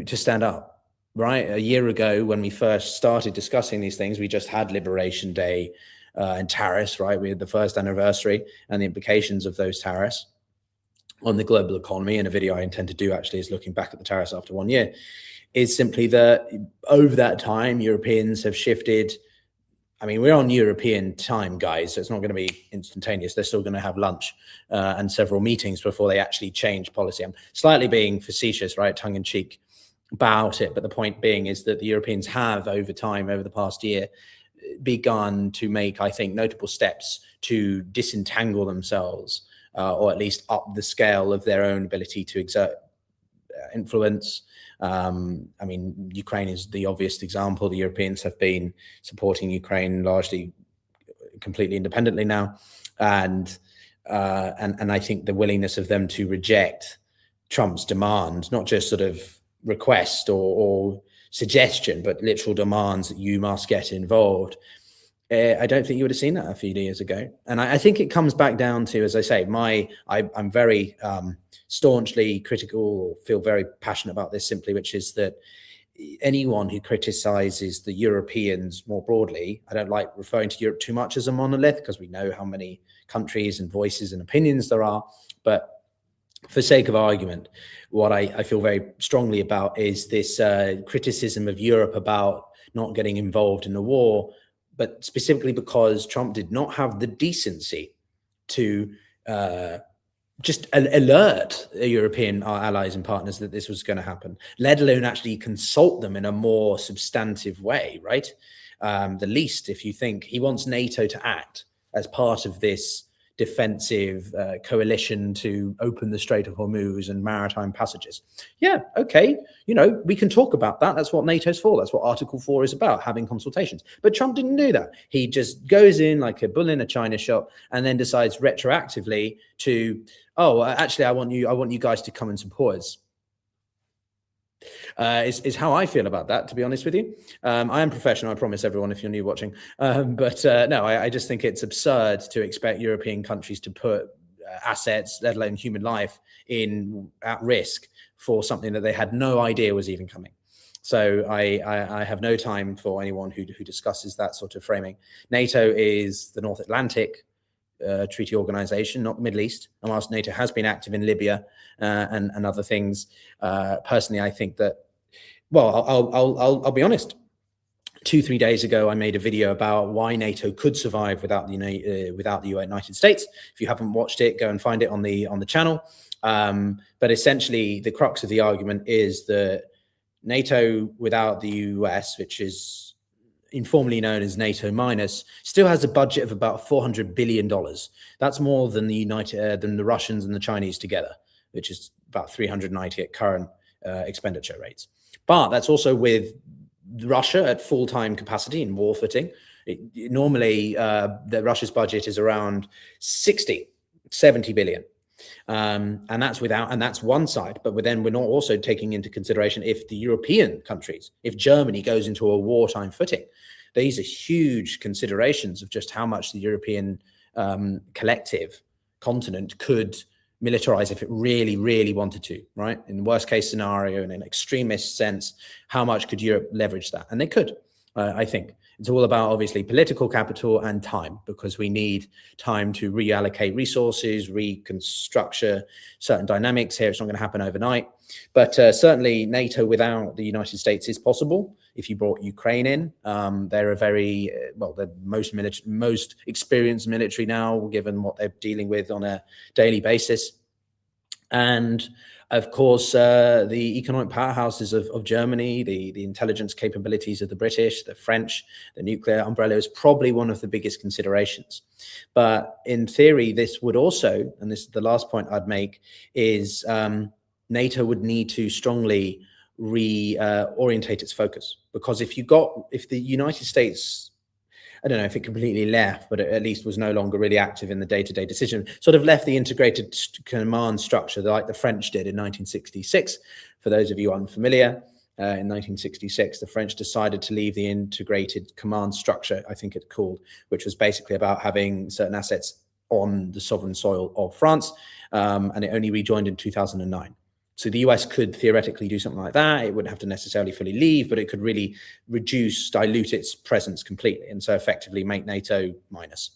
S1: stand up. Right, a year ago when we first started discussing these things, we just had Liberation Day and tariffs. Right, we had the first anniversary and the implications of those tariffs on the global economy. And a video I intend to do actually is looking back at the tariffs after 1 year. Is simply that over that time, Europeans have shifted. I mean, we're on European time, guys, so it's not going to be instantaneous. They're still going to have lunch and several meetings before they actually change policy. I'm slightly being facetious, right, tongue-in-cheek about it, but the point being is that the Europeans have, over time, over the past year, begun to make, I think, notable steps to disentangle themselves, or at least up the scale of their own ability to exert influence. I mean, Ukraine is the obvious example. The Europeans have been supporting Ukraine largely completely independently now, and I think the willingness of them to reject Trump's demand, not just sort of request or suggestion, but literal demands that you must get involved. I don't think you would have seen that a few years ago. And I think it comes back down to, as I say, I'm very staunchly critical, or feel very passionate about this simply, which is that anyone who criticizes the Europeans more broadly, I don't like referring to Europe too much as a monolith, because we know how many countries and voices and opinions there are. But for sake of argument, what I feel very strongly about is this criticism of Europe about not getting involved in the war, but specifically because Trump did not have the decency to just alert European allies and partners that this was going to happen, let alone actually consult them in a more substantive way, right? The least, if you think he wants NATO to act as part of this defensive coalition to open the Strait of Hormuz and maritime passages. Yeah, okay, we can talk about that. That's what NATO's for. That's what Article 4 is about, having consultations. But Trump didn't do that. He just goes in like a bull in a china shop and then decides retroactively to, oh, actually, I want you guys to come and support us. Is how I feel about that, to be honest with you. I am professional, I promise everyone, if you're new watching. No, I just think it's absurd to expect European countries to put assets, let alone human life, at risk for something that they had no idea was even coming. So I have no time for anyone who discusses that sort of framing. NATO is the North Atlantic treaty organization, not the Middle East. And whilst NATO has been active in Libya and other things, personally, I think that, well, I'll be honest. 2-3 days ago, I made a video about why NATO could survive without the United States. If you haven't watched it, go and find it on the channel. But essentially, the crux of the argument is that NATO without the US, which is informally known as NATO minus, still has a budget of about $400 billion. That's more than the Russians and the Chinese together, which is about 390 at current expenditure rates. But that's also with Russia at full-time capacity and war footing. Normally, Russia's budget is around 70 billion. And that's one side, but then we're not also taking into consideration if the European countries, if Germany goes into a wartime footing. These are huge considerations of just how much the European collective continent could militarize if it really, really wanted to, right? In the worst case scenario, in an extremist sense, how much could Europe leverage that? And they could, I think. It's all about, obviously, political capital and time, because we need time to reallocate resources, reconstruct certain dynamics here. It's not going to happen overnight. But certainly NATO without the United States is possible. If you brought Ukraine in, they're a very, the most experienced military now, given what they're dealing with on a daily basis. And of course, the economic powerhouses of Germany, the intelligence capabilities of the British, the French, the nuclear umbrella is probably one of the biggest considerations. But in theory, this would also, and this is the last point I'd make, is NATO would need to strongly reorientate its focus. Because if the United States, I don't know if it completely left, but it at least was no longer really active in the day-to-day decision, sort of left the integrated command structure like the French did in 1966. For those of you unfamiliar, in 1966, the French decided to leave the integrated command structure, I think it's called, which was basically about having certain assets on the sovereign soil of France, and it only rejoined in 2009. So the US could theoretically do something like that. It wouldn't have to necessarily fully leave, but it could really dilute its presence completely, and so effectively make NATO minus.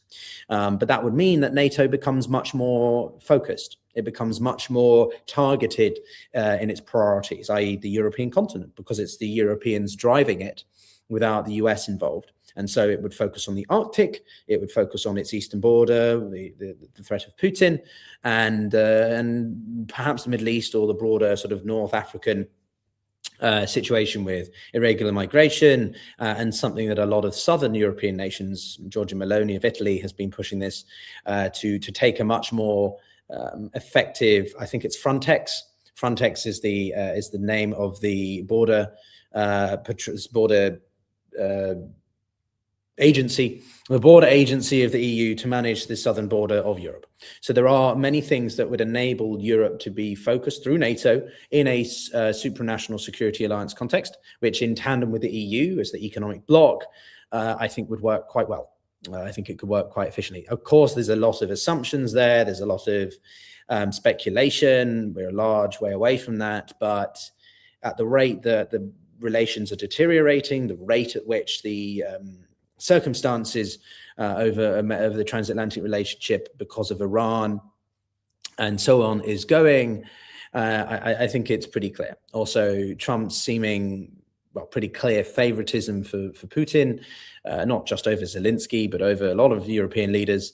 S1: But that would mean that NATO becomes much more focused. It becomes much more targeted in its priorities, i.e. the European continent, because it's the Europeans driving it without the US involved. And so it would focus on the Arctic, it would focus on its eastern border, the threat of Putin, and perhaps the Middle East or the broader sort of North African situation with irregular migration, and something that a lot of southern European nations, Giorgia Meloni of Italy has been pushing this to take a much more effective, I think it's Frontex. Frontex is the name of the border agency, the border agency of the EU to manage the southern border of Europe. So there are many things that would enable Europe to be focused through NATO in a supranational security alliance context, which in tandem with the EU as the economic bloc, I think would work quite well. I think it could work quite efficiently. Of course, there's a lot of assumptions there. There's a lot of speculation. We're a large way away from that. But at the rate that the relations are deteriorating, the rate at which the circumstances over the transatlantic relationship because of Iran and so on is going, I think it's pretty clear. Also, Trump's seeming, well, pretty clear favoritism for Putin, not just over Zelensky, but over a lot of European leaders,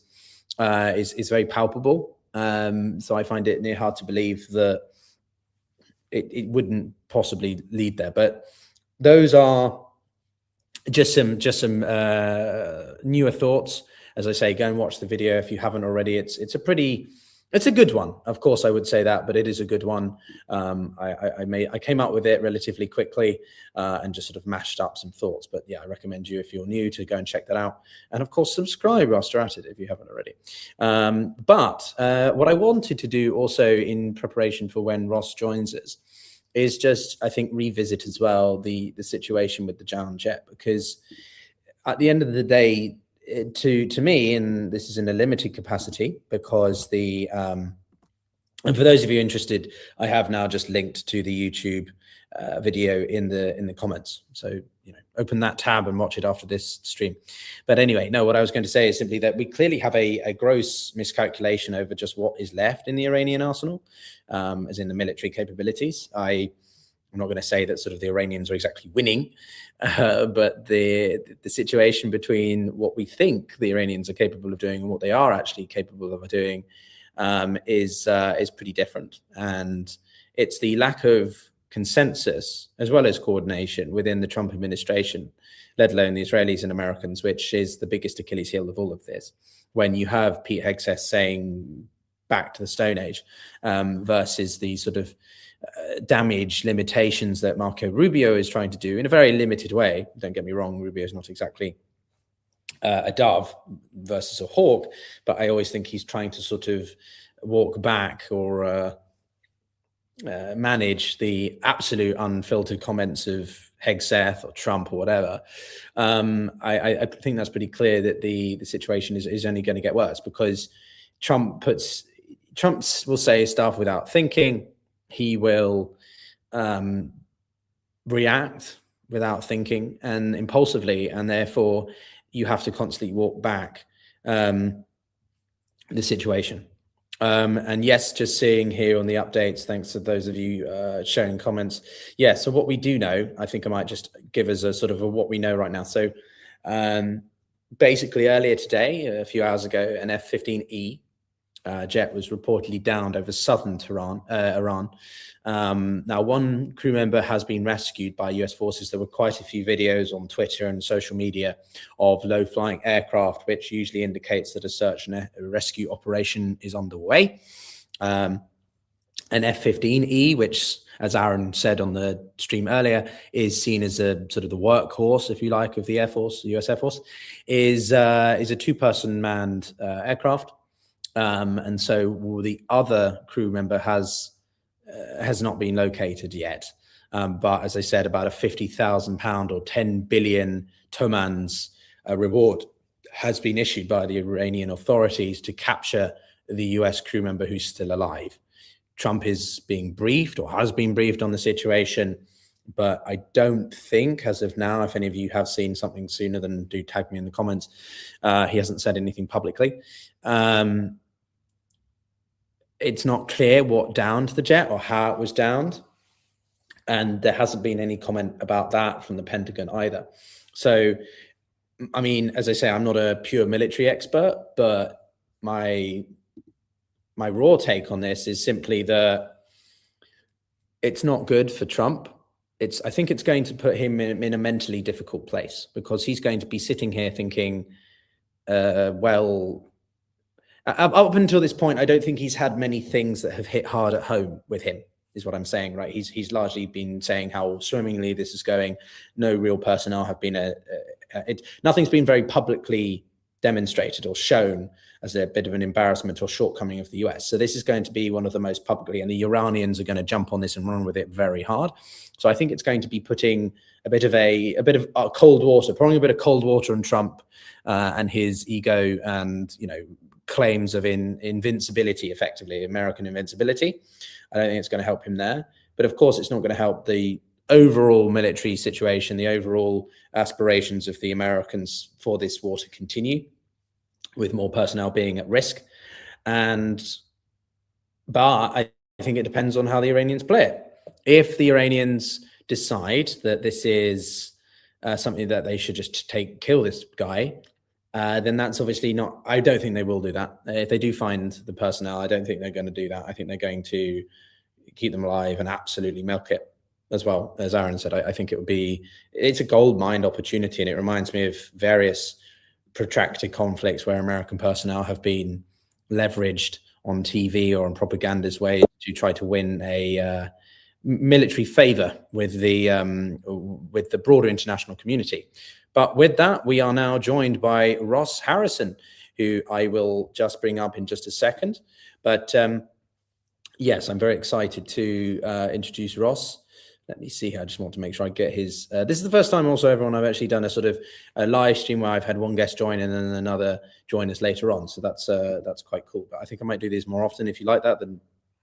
S1: is very palpable. So I find it near hard to believe that it wouldn't possibly lead there. But those are just some newer thoughts. As I say, go and watch the video if you haven't already. It's a good one. Of course, I would say that, but it is a good one. I came up with it relatively quickly and just sort of mashed up some thoughts. But yeah, I recommend you, if you're new, to go and check that out. And of course, subscribe whilst you're at it if you haven't already. But what I wanted to do also in preparation for when Ross joins us is just, I think, revisit as well the situation with the Jan jet, because at the end of the day, to me, and this is in a limited capacity, because and for those of you interested, I have now just linked to the YouTube video in the comments. So, open that tab and watch it after this stream. But anyway, no, what I was going to say is simply that we clearly have a gross miscalculation over just what is left in the Iranian arsenal, as in the military capabilities. I'm not going to say that sort of the Iranians are exactly winning, but the situation between what we think the Iranians are capable of doing and what they are actually capable of doing is pretty different. And it's the lack of consensus as well as coordination within the Trump administration, let alone the Israelis and Americans, which is the biggest Achilles heel of all of this. When you have Pete Hegseth saying back to the Stone Age versus the sort of damage limitations that Marco Rubio is trying to do in a very limited way. Don't get me wrong, Rubio is not exactly a dove versus a hawk, but I always think he's trying to sort of walk back or manage the absolute unfiltered comments of Hegseth or Trump or whatever. I think that's pretty clear that the situation is only going to get worse, because Trump will say stuff without thinking. He will react without thinking and impulsively, and therefore you have to constantly walk back the situation. And yes, just seeing here on the updates, thanks to those of you sharing comments. Yeah, so what we do know, I think I might just give us a sort of what we know right now. So basically earlier today, a few hours ago, an F-15E jet was reportedly downed over southern Iran. Now, one crew member has been rescued by US forces. There were quite a few videos on Twitter and social media of low-flying aircraft, which usually indicates that a search and rescue operation is underway. An F-15E, which, as Aaron said on the stream earlier, is seen as a sort of the workhorse, if you like, of the Air Force, the US Air Force, is a two-person manned aircraft. And so the other crew member has not been located yet. But as I said, about a £50,000 or 10 billion tomans reward has been issued by the Iranian authorities to capture the US crew member who's still alive. Trump is being briefed, or has been briefed, on the situation, but I don't think, as of now, if any of you have seen something sooner, then do tag me in the comments. He hasn't said anything publicly. It's not clear what downed the jet or how it was downed. And there hasn't been any comment about that from the Pentagon either. So, I mean, as I say, I'm not a pure military expert, but my raw take on this is simply that it's not good for Trump. I think it's going to put him in a mentally difficult place, because he's going to be sitting here thinking, well, up until this point, I don't think he's had many things that have hit hard at home with him, is what I'm saying, right? He's largely been saying how swimmingly this is going. No real personnel have been nothing's been very publicly demonstrated or shown as a bit of an embarrassment or shortcoming of the US. So this is going to be one of the most publicly, and the Iranians are going to jump on this and run with it very hard. So I think it's going to be putting a bit of cold water, pouring a bit of cold water on Trump and his ego and, claims of invincibility, effectively American invincibility. I don't think it's going to help him there. But of course, it's not going to help the overall military situation, the overall aspirations of the Americans for this war to continue, with more personnel being at risk. But I think it depends on how the Iranians play it. If the Iranians decide that this is something that they should just kill this guy, then that's obviously not, I don't think they will do that. If they do find the personnel, I don't think they're going to do that. I think they're going to keep them alive and absolutely milk it as well. As Aaron said, I think it's a gold mine opportunity. And it reminds me of various protracted conflicts where American personnel have been leveraged on TV or on propaganda's way to try to win a military favor with the broader international community. But with that, we are now joined by Ross Harrison, who I will just bring up in just a second. But yes, I'm very excited to introduce Ross. Let me see here. I just want to make sure I get his. This is the first time also, everyone, I've actually done a sort of a live stream where I've had one guest join and then another join us later on. So that's quite cool. But I think I might do these more often. If you like that, then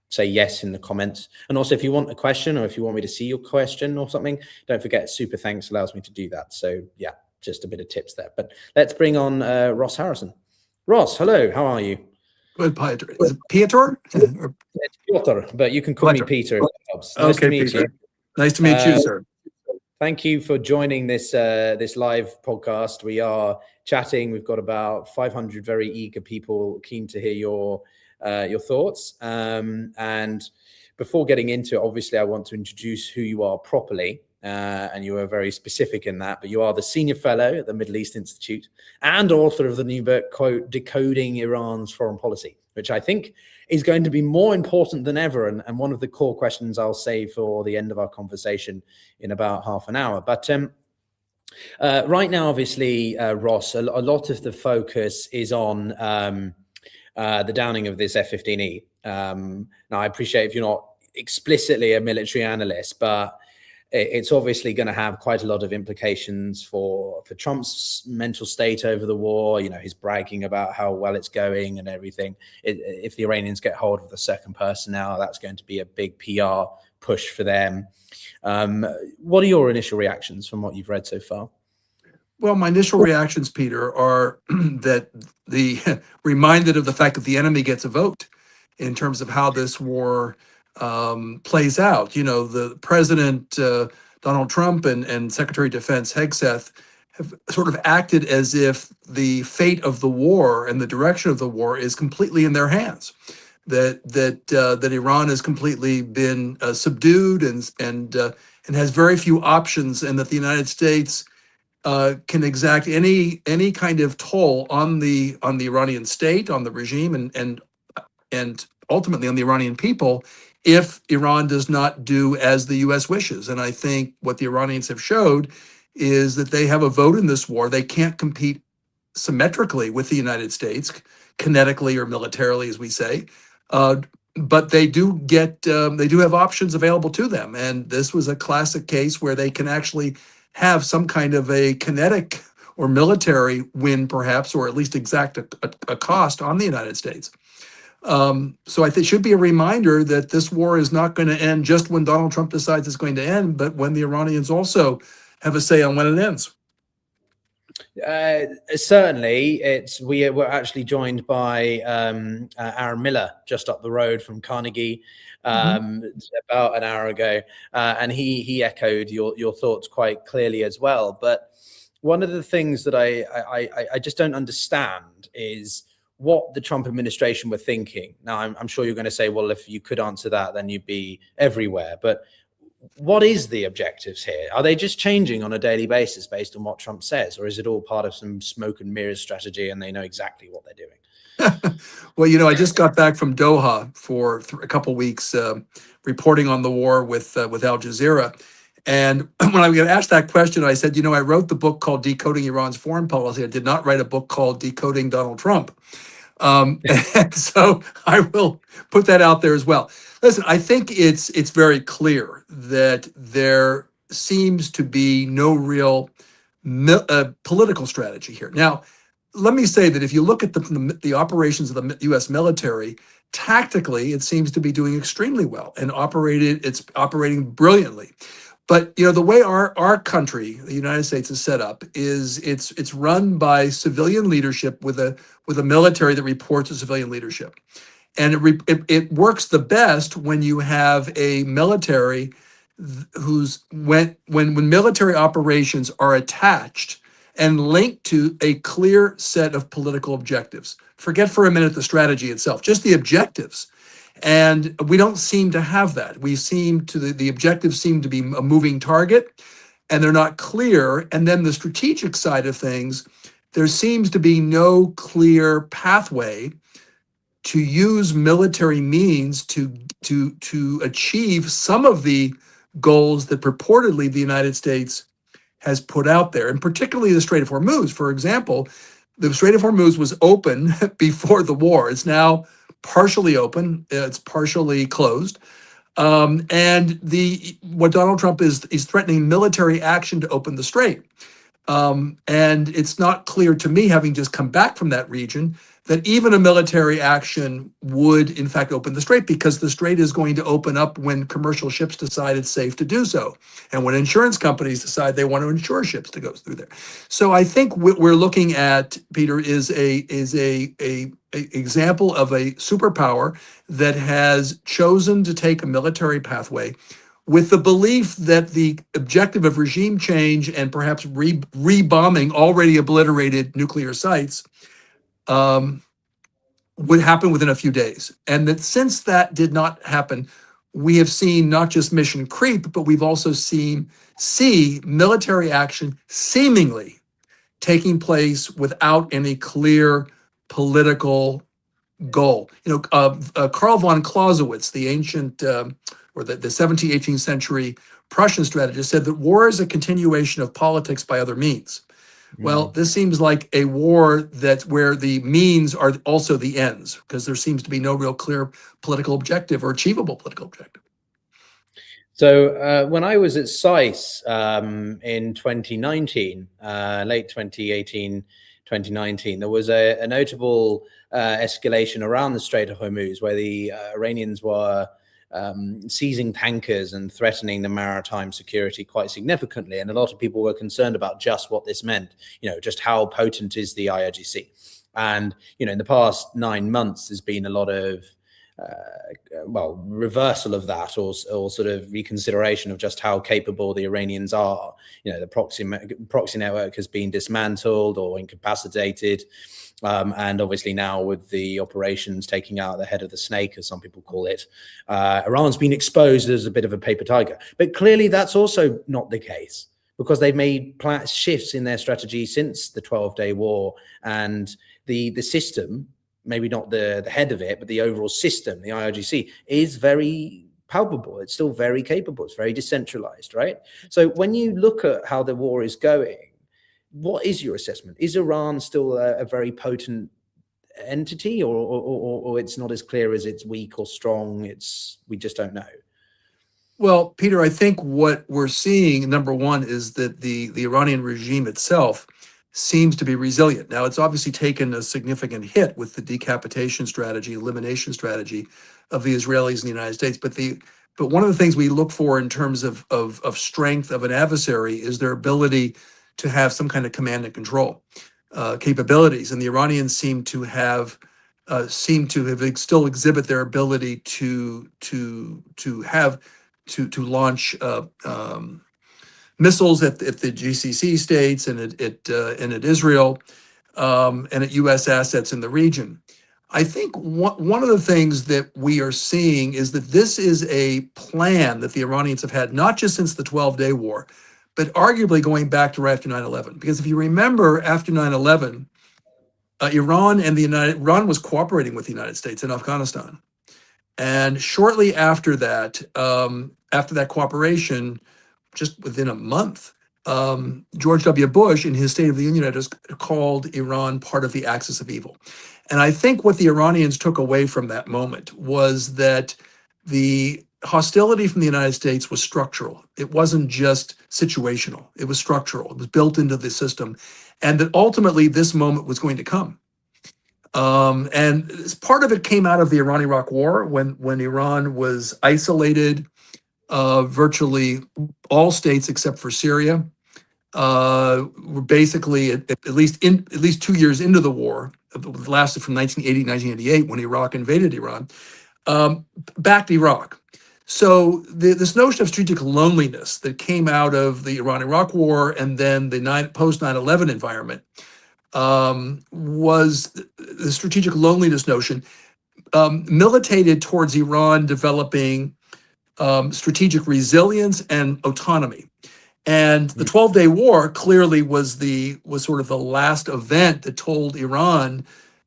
S1: say yes in the comments. And also, if you want a question or if you want me to see your question or something, don't forget super thanks allows me to do that. So yeah, just a bit of tips there. But let's bring on Ross Harrison. Ross, hello. How are you?
S3: Good, Piotr. Is it Piotr?
S1: It's Piotr, but you can call me Peter. If it helps. Nice to meet you.
S3: Nice to meet you, sir.
S1: Thank you for joining this this live podcast. We are chatting. We've got about 500 very eager people keen to hear your thoughts. And before getting into it, obviously, I want to introduce who you are properly. And you are very specific in that, but you are the senior fellow at the Middle East Institute and author of the new book, quote, Decoding Iran's Foreign Policy, which I think is going to be more important than ever. And one of the core questions I'll save for the end of our conversation in about half an hour. But right now, obviously, Ross, a lot of the focus is on the downing of this F-15E. Now, I appreciate if you're not explicitly a military analyst, but it's obviously going to have quite a lot of implications for Trump's mental state over the war. He's bragging about how well it's going and everything. If the Iranians get hold of the second personnel, that's going to be a big PR push for them. What are your initial reactions from what you've read so far?
S3: Well, my initial reactions, Peter, are that reminded of the fact that the enemy gets a vote in terms of how this war plays out. The President, Donald Trump, and Secretary of Defense Hegseth have sort of acted as if the fate of the war and the direction of the war is completely in their hands. That Iran has completely been subdued and has very few options, and that the United States can exact any kind of toll on the Iranian state, on the regime, and ultimately on the Iranian people, if Iran does not do as the U.S. wishes. And I think what the Iranians have showed is that they have a vote in this war. They can't compete symmetrically with the United States, kinetically or militarily, as we say. But they do have options available to them. And this was a classic case where they can actually have some kind of a kinetic or military win, perhaps, or at least exact a cost on the United States. So I think it should be a reminder that this war is not going to end just when Donald Trump decides it's going to end, but when the Iranians also have a say on when it ends.
S1: Certainly, we're actually joined by Aaron Miller just up the road from Carnegie about an hour ago, and he echoed your thoughts quite clearly as well. But one of the things that I just don't understand is what the Trump administration were thinking. Now, I'm sure you're going to say, well, if you could answer that, then you'd be everywhere. But what is the objectives here? Are they just changing on a daily basis based on what Trump says, or is it all part of some smoke and mirrors strategy and they know exactly what they're doing?
S3: Well, I just got back from Doha for a couple weeks, reporting on the war with Al Jazeera. And when I got asked that question, I said, I wrote the book called Decoding Iran's Foreign Policy. I did not write a book called Decoding Donald Trump. And so I will put that out there as well. Listen, I think it's very clear that there seems to be no real political strategy here. Now, let me say that if you look at the operations of the U.S. military, tactically, it seems to be doing extremely well and it's operating brilliantly. But the way our country, the United States, is set up is it's run by civilian leadership with a military that reports to civilian leadership, and it works the best when you have a military when military operations are attached and linked to a clear set of political objectives. Forget for a minute the strategy itself, just the objectives. And we don't seem to have that. We seem to, the objectives seem to be a moving target, and they're not clear. And then the strategic side of things, there seems to be no clear pathway to use military means to achieve some of the goals that purportedly the United States has put out there, and particularly the Strait of Hormuz. For example, the Strait of Hormuz was open before the war. It's now partially open. It's partially closed. And what Donald Trump is threatening military action to open the strait. And it's not clear to me, having just come back from that region, that even a military action would in fact open the strait, because the strait is going to open up when commercial ships decide it's safe to do so, and when insurance companies decide they want to insure ships to go through there. So I think what we're looking at, Peter, is a example of a superpower that has chosen to take a military pathway with the belief that the objective of regime change and perhaps rebombing already obliterated nuclear sites would happen within a few days. And that since that did not happen, we have seen not just mission creep, but we've also seen military action seemingly taking place without any clear political goal. Karl von Clausewitz, the ancient or the 17th, 18th century Prussian strategist, said that war is a continuation of politics by other means. Well, this seems like a war that's where the means are also the ends, because there seems to be no real clear political objective or achievable political objective.
S1: So when I was at SICE in 2019, late 2018, 2019, there was a notable escalation around the Strait of Hormuz, where the Iranians were seizing tankers and threatening the maritime security quite significantly. And a lot of people were concerned about just what this meant, just how potent is the IRGC. And, in the past 9 months, there's been a lot of, reversal of that, or sort of reconsideration of just how capable the Iranians are. The proxy network has been dismantled or incapacitated. And obviously now with the operations taking out the head of the snake, as some people call it, Iran's been exposed as a bit of a paper tiger. But clearly that's also not the case, because they've made shifts in their strategy since the 12-day war. And the system, maybe not the head of it, but the overall system, the IRGC, is very palpable. It's still very capable. It's very decentralized, right? So when you look at how the war is going, what is your assessment? Is Iran still a very potent entity, or it's not as clear as it's weak or strong? We just don't know.
S3: Well, Peter, I think what we're seeing, number one, is that the Iranian regime itself seems to be resilient. Now, it's obviously taken a significant hit with the decapitation strategy, elimination strategy of the Israelis and the United States. But one of the things we look for in terms of strength of an adversary is their ability to have some kind of command and control capabilities, and the Iranians seem to still exhibit their ability to launch missiles at the GCC states and at Israel and at U.S. assets in the region. I think one of the things that we are seeing is that this is a plan that the Iranians have had, not just since the 12-day war, but arguably going back to right after 9/11. Because if you remember, after 9/11, Iran was cooperating with the United States in Afghanistan. And shortly after that cooperation, just within a month, George W. Bush, in his State of the Union address, called Iran part of the axis of evil. And I think what the Iranians took away from that moment was that the hostility from the United States was structural. It wasn't just situational. It was structural. It was built into the system. And that ultimately this moment was going to come. And part of it came out of the Iran-Iraq War when Iran was isolated. Virtually all states except for Syria were basically at least 2 years into the war, it lasted from 1980 to 1988 when Iraq invaded Iran, backed Iraq. So this notion of strategic loneliness that came out of the Iran-Iraq War and then the post 9/11 environment was the strategic loneliness notion, militated towards Iran developing strategic resilience and autonomy. And the 12-day war clearly was sort of the last event that told Iran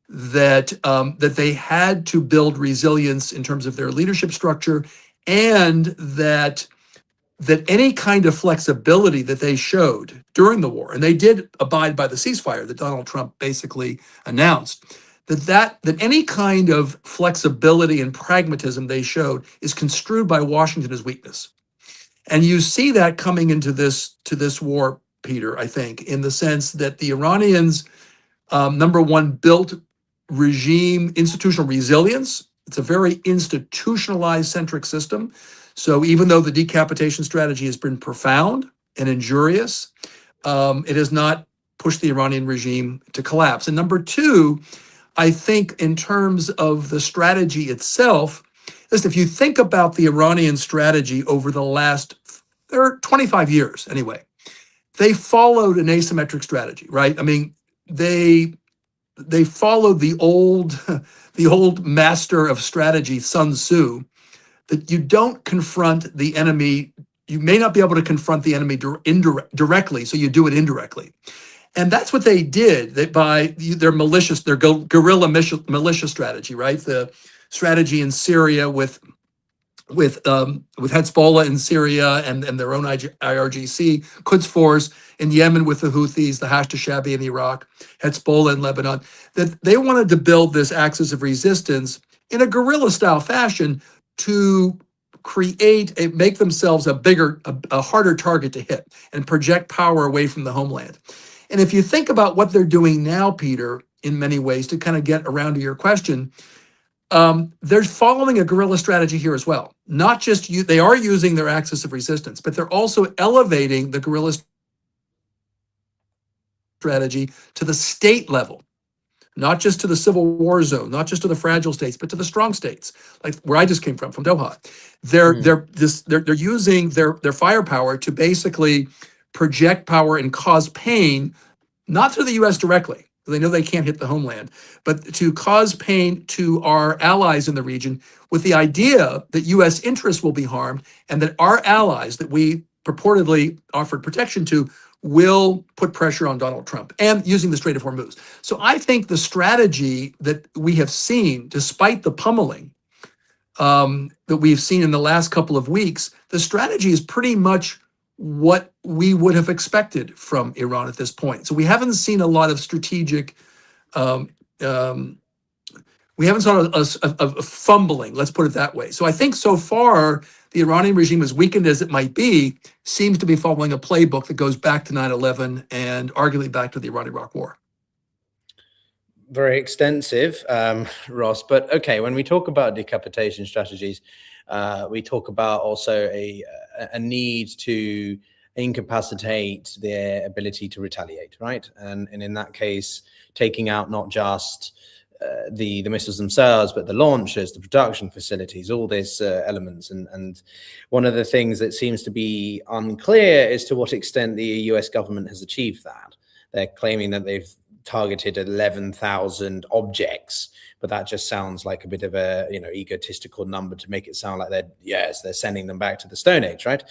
S3: that that they had to build resilience in terms of their leadership structure, and that any kind of flexibility that they showed during the war, and they did abide by the ceasefire that Donald Trump basically announced, that any kind of flexibility and pragmatism they showed is construed by Washington as weakness. And you see that coming into this war, Peter, I think, in the sense that the Iranians, number one, built institutional resilience. It's a very institutionalized centric system. So even though the decapitation strategy has been profound and injurious, it has not pushed the Iranian regime to collapse. And number two, I think in terms of the strategy itself, listen, if you think about the Iranian strategy over the last 25 years, anyway, they followed an asymmetric strategy, right? I mean, they followed the old master of strategy, Sun Tzu, that you don't confront the enemy. You may not be able to confront the enemy directly, so you do it indirectly. And that's what they did by their guerrilla militia strategy, right? The strategy in Syria with Hezbollah in Syria and their own IRGC, Quds Force in Yemen with the Houthis, the Hashd-Shabi in Iraq, Hezbollah in Lebanon, that they wanted to build this axis of resistance in a guerrilla-style fashion to make themselves a harder target to hit and project power away from the homeland. And if you think about what they're doing now, Peter, in many ways, to kind of get around to your question, they're following a guerrilla strategy here as well. Not just they are using their axis of resistance, but they're also elevating the guerrilla strategy to the state level, not just to the civil war zone, not just to the fragile states, but to the strong states, like where I just came from Doha. They're using their firepower to basically project power and cause pain, not to the U.S. directly. They know they can't hit the homeland, but to cause pain to our allies in the region with the idea that U.S. interests will be harmed and that our allies that we purportedly offered protection to will put pressure on Donald Trump, and using the Strait of Hormuz. So I think the strategy that we have seen, despite the pummeling that we've seen in the last couple of weeks, the strategy is pretty much what we would have expected from Iran at this point. So we haven't seen a lot of strategic, we haven't saw a fumbling, let's put it that way. So I think so far, the Iranian regime, as weakened as it might be, seems to be following a playbook that goes back to 9/11 and arguably back to the Iran-Iraq War.
S1: Very extensive, Ross. But okay, when we talk about decapitation strategies, we talk about also a need to incapacitate their ability to retaliate, right? And in that case, taking out not just the missiles themselves, but the launchers, the production facilities, all these elements. And one of the things that seems to be unclear is to what extent the US government has achieved that. They're claiming that they've targeted 11,000 objects, but that just sounds like a bit of a egotistical number to make it sound like they're sending them back to the Stone Age, right?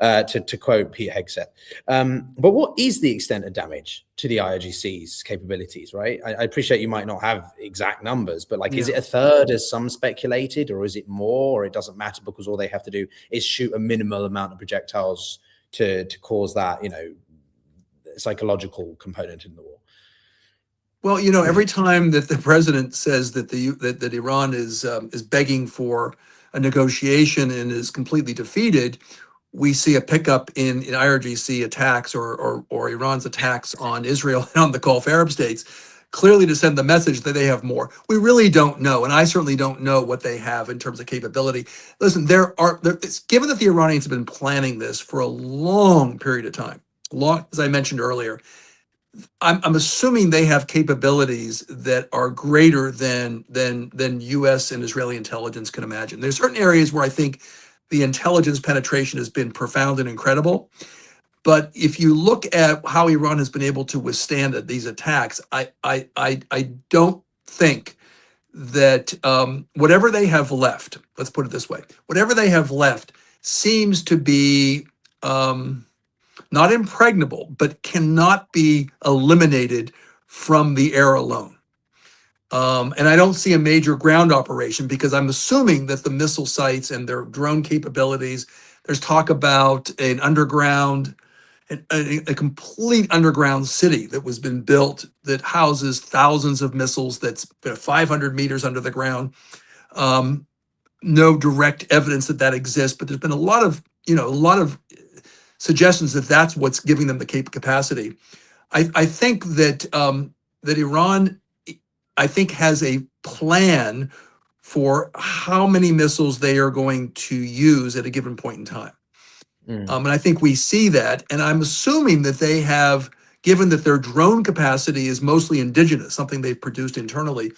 S1: To quote Pete Hegseth. But what is the extent of damage to the IRGC's capabilities, right? I appreciate you might not have exact numbers, but like, is it a third as some speculated, or is it more, or it doesn't matter because all they have to do is shoot a minimal amount of projectiles to cause that, psychological component in the war?
S3: Well, every time that the president says that that Iran is begging for a negotiation and is completely defeated, we see a pickup in IRGC attacks or Iran's attacks on Israel and on the Gulf Arab states, clearly to send the message that they have more. We really don't know, and I certainly don't know what they have in terms of capability. Listen, it's given that the Iranians have been planning this for a long period of time, as I mentioned earlier. I'm assuming they have capabilities that are greater than U.S. and Israeli intelligence can imagine. There's certain areas where I think the intelligence penetration has been profound and incredible. But if you look at how Iran has been able to withstand these attacks, I don't think that whatever they have left, let's put it this way, whatever they have left seems to be not impregnable, but cannot be eliminated from the air alone. And I don't see a major ground operation because I'm assuming that the missile sites and their drone capabilities, there's talk about an underground, a complete underground city that was been built that houses thousands of missiles that's 500 meters under the ground. No direct evidence that exists, but there's been a lot of suggestions that that's what's giving them the capacity. I think that that Iran, I think, has a plan for how many missiles they are going to use at a given point in time. And I think we see that, and I'm assuming that they have, given that their drone capacity is mostly indigenous, something they've produced internally,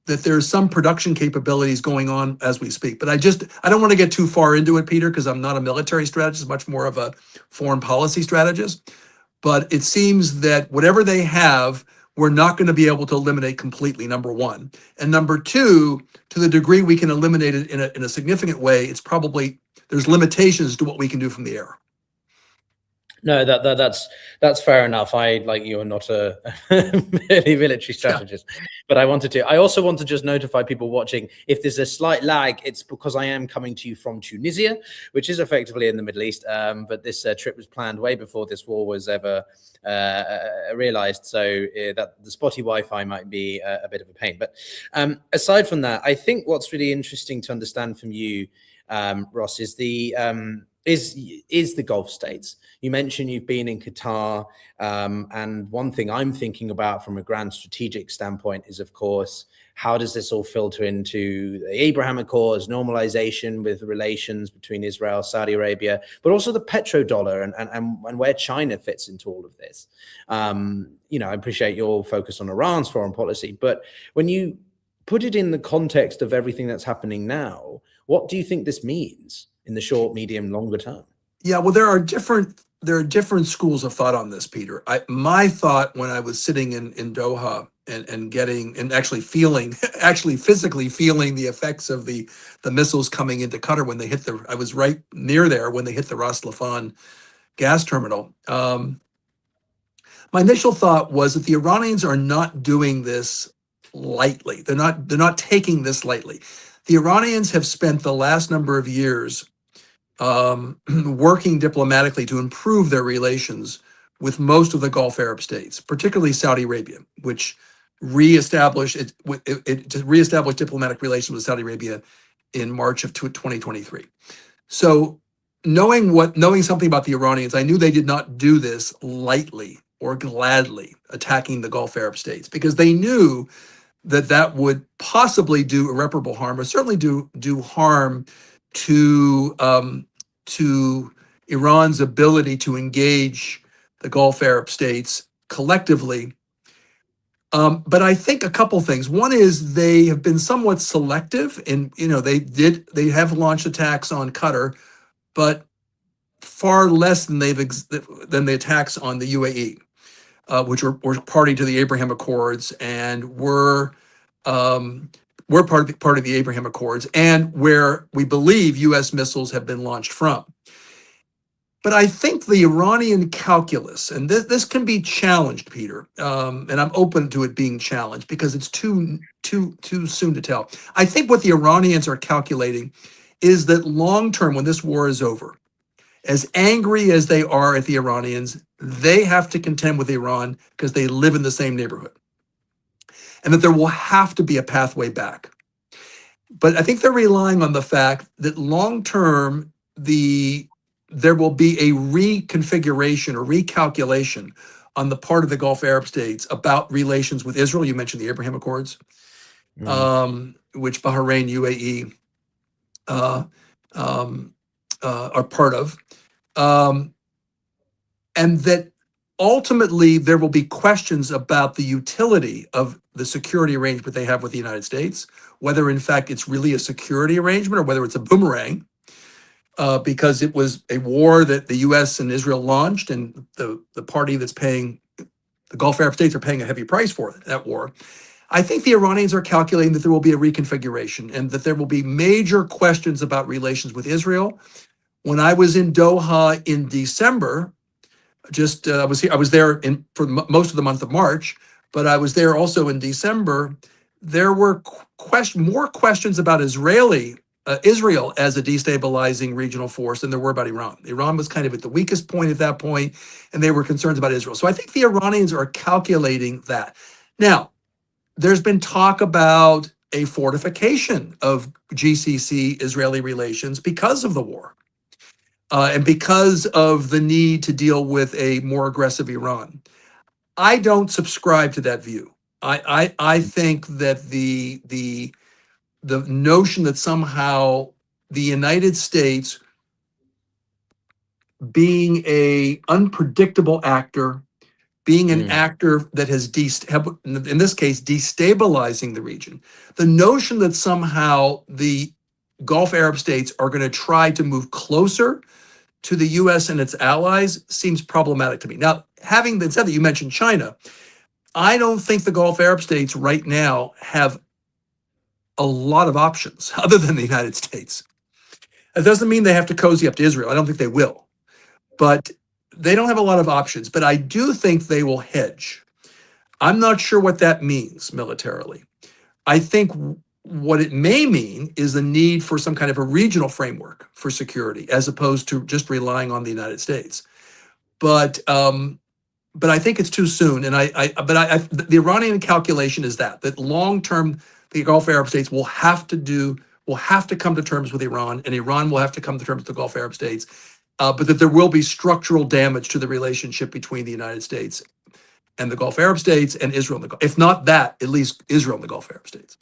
S3: that there's some production capabilities going on as we speak. But I don't want to get too far into it, Peter, because I'm not a military strategist, much more of a foreign policy strategist. But it seems that whatever they have, we're not going to be able to eliminate completely, number one. And number two, to the degree we can eliminate it in a significant way, it's probably, there's limitations to what we can do from the air.
S1: No, that's fair enough. I, like you, are not a military strategist, but I also want to just notify people watching, if there's a slight lag, it's because I am coming to you from Tunisia, which is effectively in the Middle East. But this trip was planned way before this war was ever realized. So that the spotty Wi-Fi might be a bit of a pain. But aside from that, I think what's really interesting to understand from you, Ross, is the Gulf states. You mentioned you've been in Qatar, and one thing I'm thinking about from a grand strategic standpoint is, of course, how does this all filter into the Abraham Accords, normalization with relations between Israel, Saudi Arabia, but also the petrodollar and where China fits into all of this. I appreciate your focus on Iran's foreign policy, but when you put it in the context of everything that's happening now, what do you think this means in the short, medium, longer term? Yeah, well, there are different schools of thought on this, Peter. My thought when I was sitting in Doha and actually physically feeling the effects of the missiles coming into Qatar when they hit I was right near there when they hit the Ras Laffan gas terminal. My initial thought was that the Iranians are not doing this lightly. They're not taking this lightly. The Iranians have spent the last number of years working diplomatically to improve their relations with most of the Gulf Arab states, particularly Saudi Arabia, which reestablished diplomatic relations with Saudi Arabia in March of 2023. So knowing something about the Iranians, I knew they did not do this lightly or gladly, attacking the Gulf Arab states, because they knew that would possibly do irreparable harm, or certainly do harm to Iran's ability to engage the Gulf Arab states collectively. But I think a couple things. One is they have been somewhat selective, and they have launched attacks on Qatar, but far less than the attacks on the UAE.
S3: which were party to the Abraham Accords and were part of the Abraham Accords, and where we believe U.S. missiles have been launched from. But I think the Iranian calculus, and this can be challenged, Peter, and I'm open to it being challenged because it's too soon to tell. I think what the Iranians are calculating is that long term, when this war is over, as angry as they are at the Iranians, they have to contend with Iran because they live in the same neighborhood, and that there will have to be a pathway back. But I think they're relying on the fact that long term, there will be a reconfiguration or recalculation on the part of the Gulf Arab states about relations with Israel. You mentioned the Abraham Accords, which Bahrain, UAE are part of. And that ultimately there will be questions about the utility of the security arrangement they have with the United States, whether in fact it's really a security arrangement or whether it's a boomerang. Because it was a war that the U.S. and Israel launched, and the party that's paying, the Gulf Arab states are paying a heavy price for that war. I think the Iranians are calculating that there will be a reconfiguration and that there will be major questions about relations with Israel. When I was in Doha in December, I was there for most of the month of March, but I was there also in December. There were more questions about Israel as a destabilizing regional force than there were about Iran. Iran was kind of at the weakest point at that point, and they were concerned about Israel. So I think the Iranians are calculating that. Now, there's been talk about a fortification of GCC-Israeli relations because of the war, and because of the need to deal with a more aggressive Iran. I don't subscribe to that view. I think that the notion that somehow the United States, being a unpredictable actor, being an actor that has, in this case, destabilizing the region, the notion that somehow the Gulf Arab states are going to try to move closer to the U.S. and its allies seems problematic to me. Now, having been said that, you mentioned China. I don't think the Gulf Arab states right now have a lot of options other than the United States. That doesn't mean they have to cozy up to Israel. I don't think they will, but they don't have a lot of options. But I do think they will hedge. I'm not sure what that means militarily. I think what it may mean is the need for some kind of a regional framework for security, as opposed to just relying on the United States. But I think it's too soon. And the Iranian calculation is that long term, the Gulf Arab states will have to come to terms with Iran, and Iran will have to come to terms with the Gulf Arab states, but that there will be structural damage to the relationship between the United States and the Gulf Arab states and Israel and the Gulf. If not that, at least Israel and the Gulf Arab states.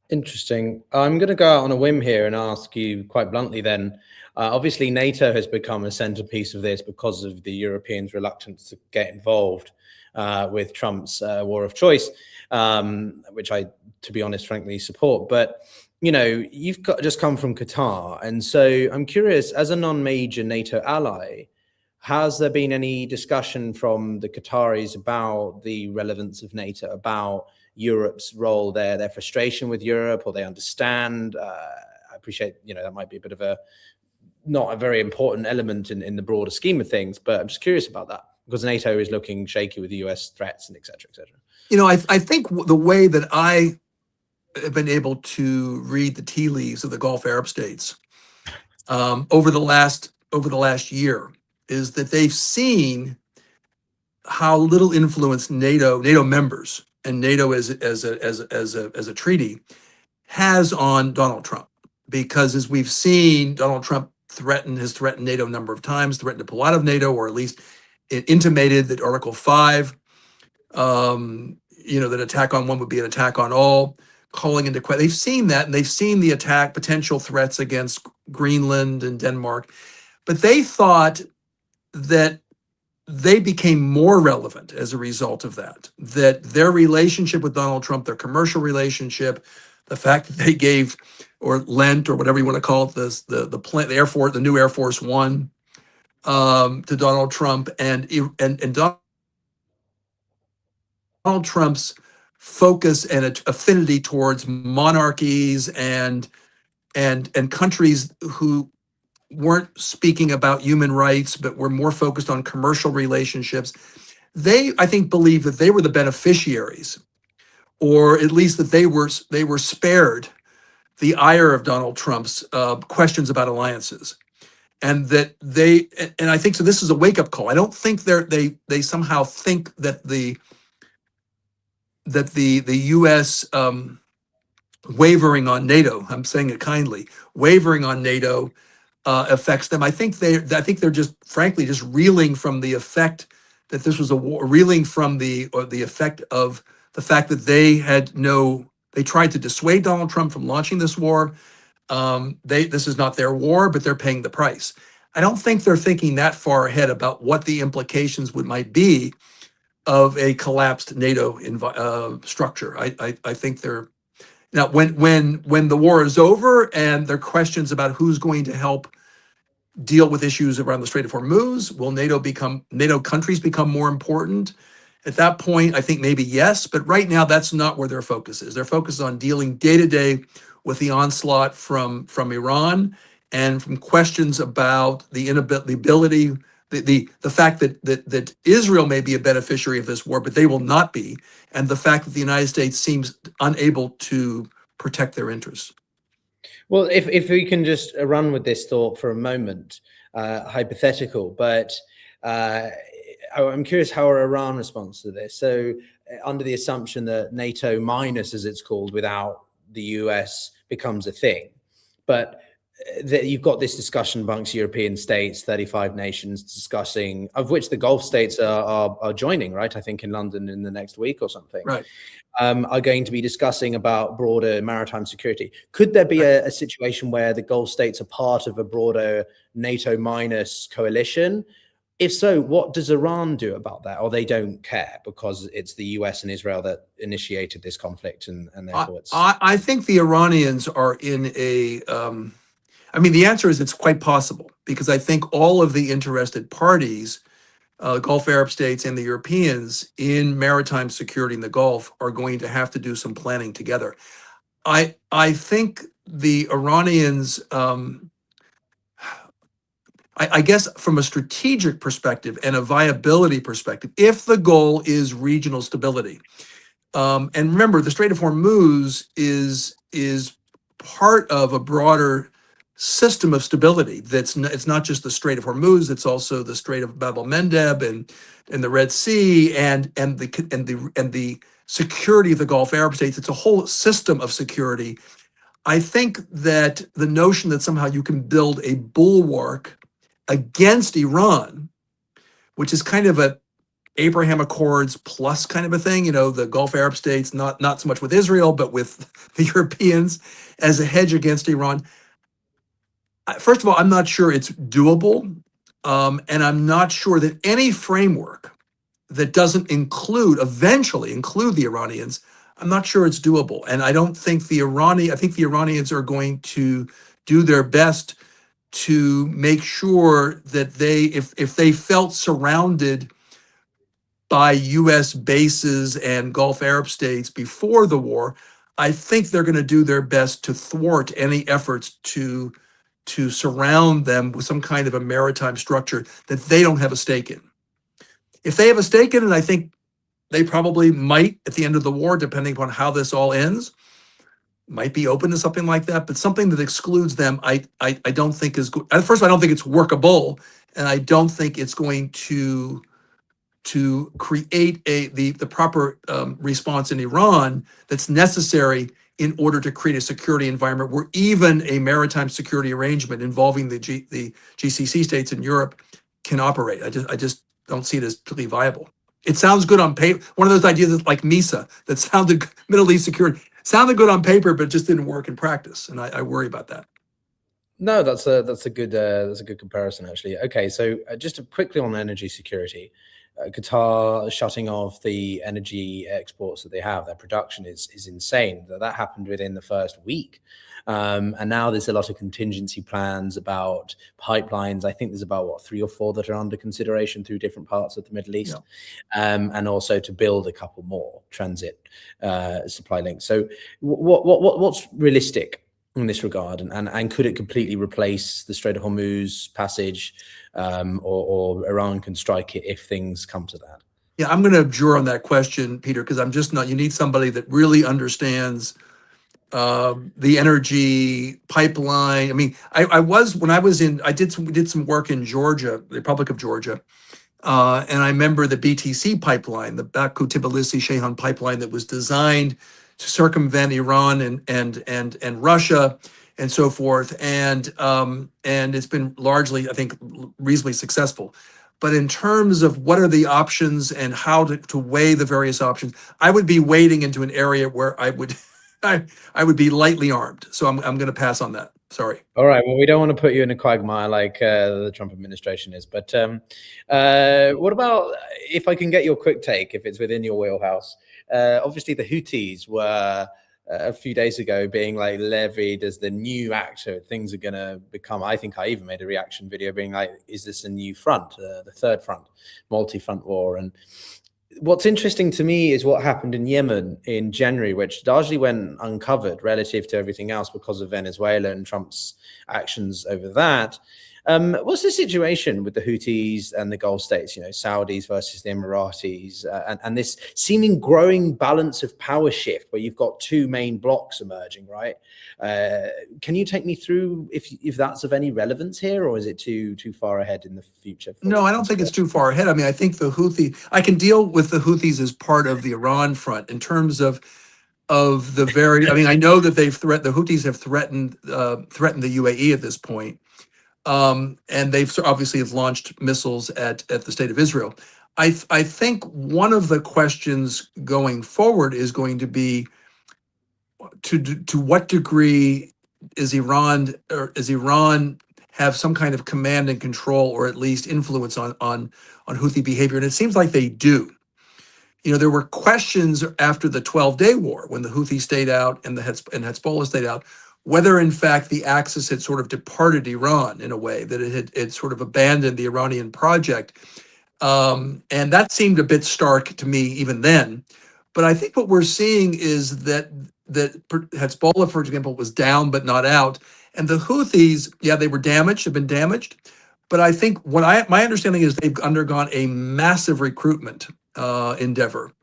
S1: Interesting. I'm going to go out on a whim here and ask you quite bluntly then. Obviously, NATO has become a centerpiece of this because of the Europeans' reluctance to get involved with Trump's war of choice, which I, to be honest, frankly, support. But, you know, you've just come from Qatar. And so I'm curious, as a non-major NATO ally, has there been any discussion from the Qataris about the relevance of NATO, about Europe's role there, their frustration with Europe, or they understand? I appreciate, you know, that might be a bit of not a very important element in the broader scheme of things, but I'm just curious about that because NATO is looking shaky with the US threats and et cetera, et cetera.
S3: You know, I think the way that I have been able to read the tea leaves of the Gulf Arab states over the last year is that they've seen how little influence NATO members and NATO as a treaty has on Donald Trump, because as we've seen, Donald Trump has threatened NATO a number of times, threatened to pull out of NATO, or at least it intimated that Article 5, that attack on one would be an attack on all, calling into question. They've seen that, and they've seen the potential threats against Greenland and Denmark, but they thought that they became more relevant as a result of that their relationship with Donald Trump, their commercial relationship, the fact that they gave or lent or whatever you want to call it, the new Air Force One to Donald Trump, and Donald Donald Trump's focus and affinity towards monarchies and countries who weren't speaking about human rights, but were more focused on commercial relationships. They, I think, believe that they were the beneficiaries, or at least that they were spared the ire of Donald Trump's questions about alliances, and that and I think so. This is a wake up call. I don't think they somehow think that the U.S. Wavering on NATO. I'm saying it kindly. Wavering on NATO affects them. I think they're just frankly just reeling from the effect that this was a war, reeling from the effect of the fact that they tried to dissuade Donald Trump from launching this war. This is not their war, but they're paying the price. I don't think they're thinking that far ahead about what the implications might be of a collapsed NATO structure. I think they're now when the war is over and there are questions about who's going to help deal with issues around the Strait of Hormuz, will NATO countries become more important? At that point, I think maybe yes, but right now that's not where their focus is. Their focus is on dealing day to day with the onslaught from Iran and from questions about the ability, the fact that Israel may be a beneficiary of this war, but they will not be, and the fact that the United States seems unable to protect their interests.
S1: Well, if we can just run with this thought for a moment, hypothetical, but I'm curious how Iran responds to this. So under the assumption that NATO minus, as it's called, without the US becomes a thing, but that you've got this discussion amongst European states, 35 nations discussing, of which the Gulf states are joining, right? I think in London in the next week or something.
S3: Right.
S1: Are going to be discussing about broader maritime security. Could there be a situation where the Gulf states are part of a broader NATO minus coalition? If so, what does Iran do about that? Or they don't care because it's the US and Israel that initiated this conflict and therefore it's...
S3: I think the Iranians are in a... the answer is it's quite possible, because I think all of the interested parties, Gulf Arab states and the Europeans in maritime security in the Gulf, are going to have to do some planning together. I think the Iranians, I guess from a strategic perspective and a viability perspective, if the goal is regional stability, and remember the Strait of Hormuz is part of a broader system of stability. It's not just the Strait of Hormuz; it's also the Strait of Bab el-Mandeb and the Red Sea and the security of the Gulf Arab states. It's a whole system of security. I think that the notion that somehow you can build a bulwark against Iran, which is kind of a Abraham Accords plus kind of a thing, the Gulf Arab states, not so much with Israel, but with the Europeans as a hedge against Iran. First of all, I'm not sure it's doable. And I'm not sure that any framework that doesn't eventually include the Iranians, I'm not sure it's doable. And I don't think I think the Iranians are going to do their best to make sure that if they felt surrounded by US bases and Gulf Arab states before the war, I think they're going to do their best to thwart any efforts to surround them with some kind of a maritime structure that they don't have a stake in. If they have a stake in it, I think they probably might, at the end of the war, depending upon how this all ends, might be open to something like that. But something that excludes them, I don't think is good. First of all, I don't think it's workable, and I don't think it's going to create the proper response in Iran that's necessary in order to create a security environment where even a maritime security arrangement involving the GCC states in Europe can operate. I just don't see it as totally viable. It sounds good on paper. One of those ideas that's like MISA that sounded Middle East security, sounded good on paper, but just didn't work in practice. And I worry about that.
S1: No, that's a good comparison actually. Okay, so just quickly on energy security. Qatar shutting off the energy exports that they have, their production is insane. That happened within the first week. And now there's a lot of contingency plans about pipelines. I think there's about 3 or 4 that are under consideration through different parts of the Middle East, and also to build a couple more transit supply links. So what's realistic in this regard, and could it completely replace the Strait of Hormuz passage, or Iran can strike it if things come to that?
S3: Yeah, I'm going to abjure on that question, Peter, because I'm just not. You need somebody that really understands the energy pipeline. I mean, we did some work in Georgia, the Republic of Georgia, and I remember the BTC pipeline, the Baku-Tbilisi-Shehan pipeline that was designed to circumvent Iran and Russia and so forth, and it's been largely, I think, reasonably successful. But in terms of what are the options and how to weigh the various options, I would be wading into an area where I would be lightly armed. So I'm going to pass on that. Sorry.
S1: All right. Well, we don't want to put you in a quagmire like the Trump administration is. But what about, if I can get your quick take, if it's within your wheelhouse? Obviously, the Houthis were a few days ago being like levied as the new actor. Things are going to become, I think I even made a reaction video being like, is this a new front, the third front, multi-front war? And what's interesting to me is what happened in Yemen in January, which largely went uncovered relative to everything else because of Venezuela and Trump's actions over that. What's the situation with the Houthis and the Gulf states, Saudis versus the Emiratis, and this seeming growing balance of power shift where you've got 2 main blocks emerging, right? Can you take me through if that's of any relevance here, or is it too far ahead in the future?
S3: No, I don't think it's too far ahead. I mean, I think I can deal with the Houthis as part of the Iran front in terms of the very, I mean, I know that the Houthis have threatened the UAE at this point. And they've obviously have launched missiles at the state of Israel. I think one of the questions going forward is going to be to what degree is Iran have some kind of command and control, or at least influence on Houthi behavior, and it seems like they do. There were questions after the 12-day war when the Houthi stayed out and Hezbollah stayed out, whether in fact the Axis had sort of departed Iran in a way, that it had sort of abandoned the Iranian project. And that seemed a bit stark to me even then. But I think what we're seeing is that Hezbollah, for example, was down but not out. And the Houthis, they were damaged, have been damaged. But I think my understanding is they've undergone a massive recruitment endeavor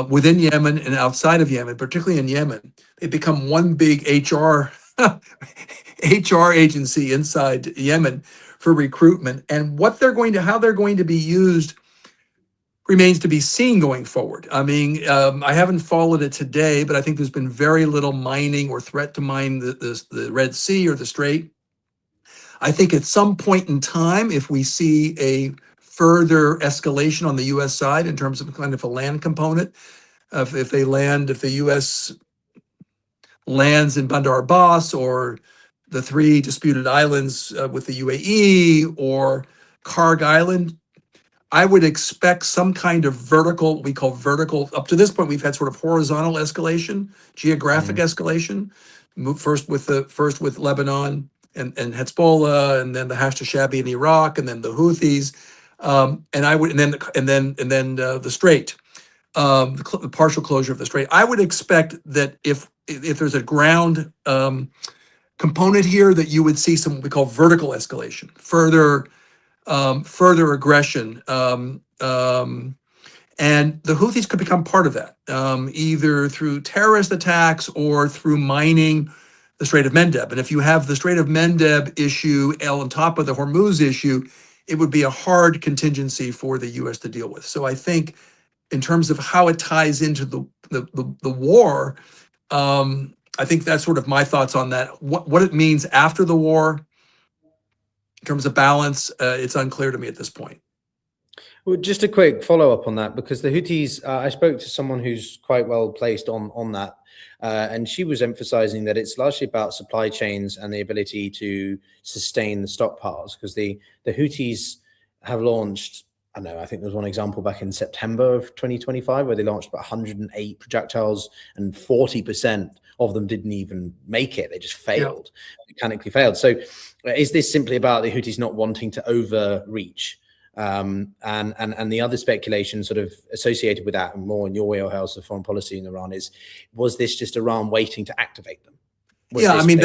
S3: within Yemen and outside of Yemen, particularly in Yemen. They've become one big HR agency inside Yemen for recruitment. And how they're going to be used remains to be seen going forward. I mean, I haven't followed it today, but I think there's been very little mining or threat to mine the Red Sea or the Strait. I think at some point in time, if we see a further escalation on the U.S. side in terms of kind of a land component, if the U.S. lands in Bandar Abbas or the 3 disputed islands with the UAE or Karg Island, I would expect some kind of vertical, we call vertical. Up to this point, we've had sort of horizontal escalation, geographic escalation. First with Lebanon and Hezbollah, and then the Hashd-Shabi in Iraq, and then the Houthis, and then the Strait, the partial closure of the Strait. I would expect that if there's a ground component here, that you would see some what we call vertical escalation, further aggression, and the Houthis could become part of that, either through terrorist attacks or through mining the Strait of Mendeb. And if you have the Strait of Mendeb issue on top of the Hormuz issue, it would be a hard contingency for the U.S. to deal with. So I think in terms of how it ties into the war, I think that's sort of my thoughts on that. What it means after the war, in terms of balance, it's unclear to me at this point.
S1: Well, just a quick follow-up on that, because the Houthis, I spoke to someone who's quite well placed on that, and she was emphasizing that it's largely about supply chains and the ability to sustain the stockpiles, because the Houthis have launched I know, I think there was one example back in September of 2025 where they launched about 108 projectiles and 40% of them didn't even make it. They just failed, mechanically failed. So is this simply about the Houthis not wanting to overreach? And the other speculation sort of associated with that, and more in your wheelhouse of foreign policy in Iran, is, was this just Iran waiting to activate them?
S3: I mean,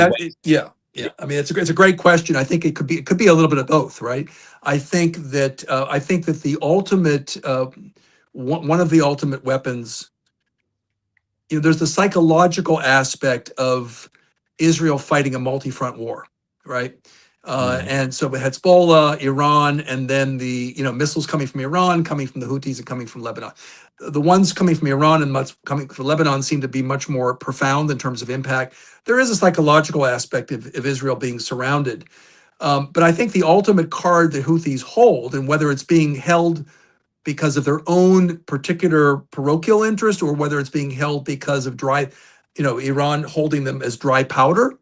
S3: I mean, it's a great question. I think it could be a little bit of both, right? I think that the ultimate one of the ultimate weapons, there's the psychological aspect of Israel fighting a multi-front war, right? And so we had Hezbollah, Iran, and then the missiles coming from Iran, coming from the Houthis, and coming from Lebanon. The ones coming from Iran and coming from Lebanon seem to be much more profound in terms of impact. There is a psychological aspect of Israel being surrounded. But I think the ultimate card the Houthis hold, and whether it's being held because of their own particular parochial interest or whether it's being held because of Iran holding them as dry powder,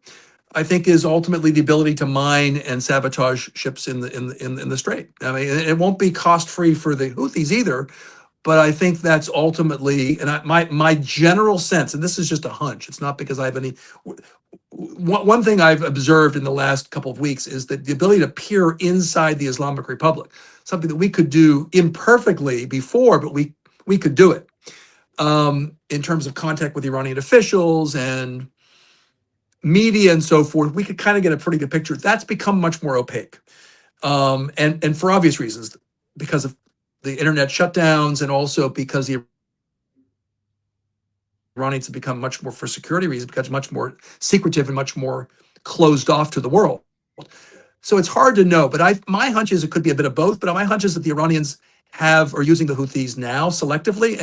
S3: I think is ultimately the ability to mine and sabotage ships in the Strait. I mean, it won't be cost-free for the Houthis either, but I think that's ultimately, and my general sense, and this is just a hunch, it's not because I have any, one thing I've observed in the last couple of weeks is that the ability to peer inside the Islamic Republic, something that we could do imperfectly before, but we could do it in terms of contact with Iranian officials and media and so forth. We could kind of get a pretty good picture. That's become much more opaque, and for obvious reasons, because of the internet shutdowns, and also because the Iranians have become much more, for security reasons, because much more secretive and much more closed off to the world. So it's hard to know, but my hunch is it could be a bit of both. But my hunch is that the Iranians are using the Houthis now selectively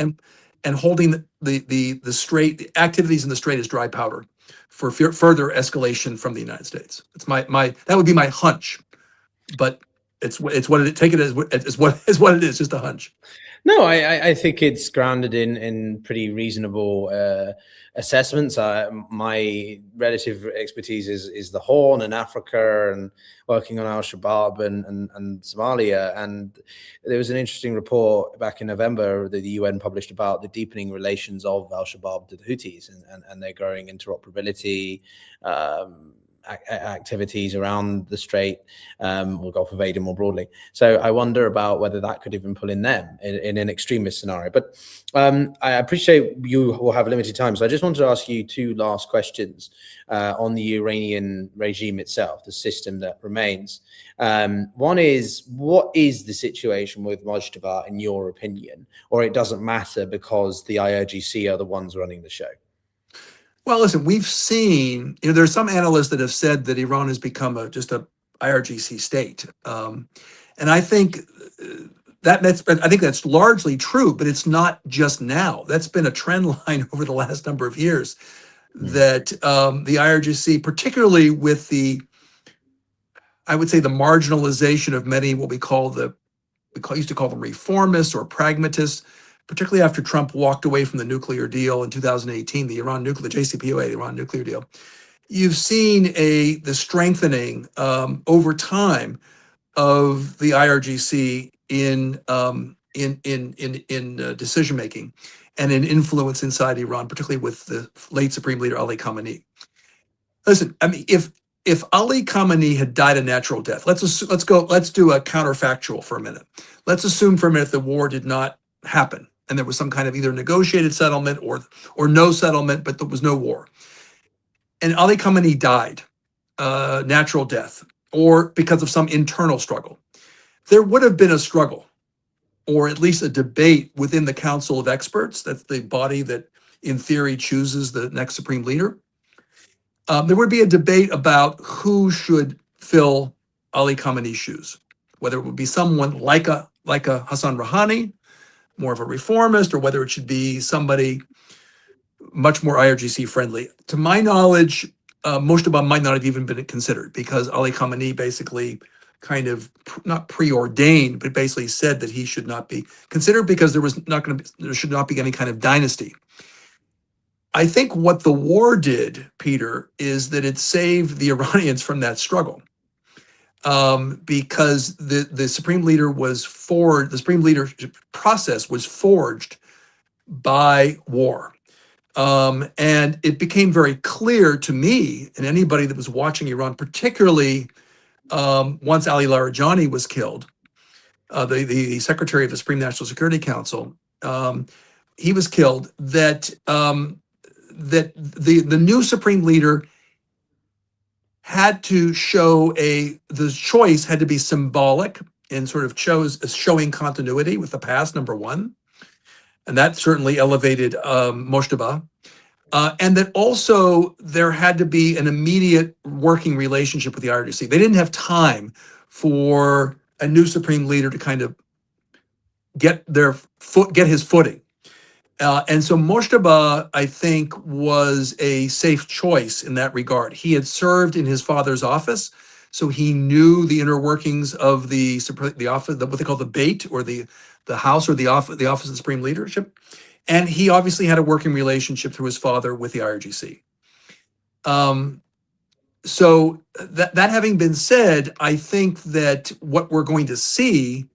S3: and holding the Strait, activities in the Strait as dry powder for further escalation from the United States. It's that would be my hunch, but it's what it, take it as what it is, just a hunch.
S1: No, I think it's grounded in pretty reasonable assessments. My relative expertise is the Horn and Africa, and working on Al-Shabaab and Somalia. And there was an interesting report back in November that the UN published about the deepening relations of Al-Shabaab to the Houthis and their growing interoperability, activities around the Strait, or Gulf of Aden more broadly. So I wonder about whether that could even pull in them in an extremist scenario. But I appreciate you will have limited time, so I just wanted to ask you two last questions on the Iranian regime itself, the system that remains. One is, what is the situation with Mojtaba in your opinion, or it doesn't matter because the IRGC are the ones running the show?
S3: Well, listen, we've seen, there's some analysts that have said that Iran has become just a IRGC state. And I think that's largely true, but it's not just now. That's been a trend line over the last number of years, that the IRGC, particularly with I would say the marginalization of many, what we used to call them reformists or pragmatists, particularly after Trump walked away from the nuclear deal in 2018, the JCPOA, the Iran nuclear deal. You've seen the strengthening over time of the IRGC in decision making and in influence inside Iran, particularly with the late Supreme Leader Ali Khamenei. Listen, I mean, if Ali Khamenei had died a natural death, let's do a counterfactual for a minute. Let's assume for a minute the war did not happen, and there was some kind of either negotiated settlement or no settlement, but there was no war. And Ali Khamenei died, natural death, or because of some internal struggle. There would have been a struggle, or at least a debate within the Council of Experts. That's the body that, in theory, chooses the next supreme leader. There would be a debate about who should fill Ali Khamenei's shoes, whether it would be someone like a Hassan Rouhani, more of a reformist, or whether it should be somebody much more IRGC friendly. To my knowledge, Mojtaba might not have even been considered, because Ali Khamenei basically kind of not preordained, but basically said that he should not be considered because there should not be any kind of dynasty. I think what the war did, Peter, is that it saved the Iranians from that struggle. because the supreme leader was forged. The supreme leadership process was forged by war. And it became very clear to me and anybody that was watching Iran, particularly once Ali Larijani was killed, the secretary of the Supreme National Security Council, he was killed, that that the new supreme leader had to show the choice had to be symbolic and sort of showing continuity with the past, number one. And that certainly elevated Moshtaba. And that also there had to be an immediate working relationship with the IRGC. They didn't have time for a new supreme leader to kind of get his footing. And so Moshtaba, I think, was a safe choice in that regard. He had served in his father's office, so he knew the inner workings of the office, what they call the Beit, or the house, or the office of the Supreme Leadership. And he obviously had a working relationship through his father with the IRGC. So that having been said, I think that what we're going to see,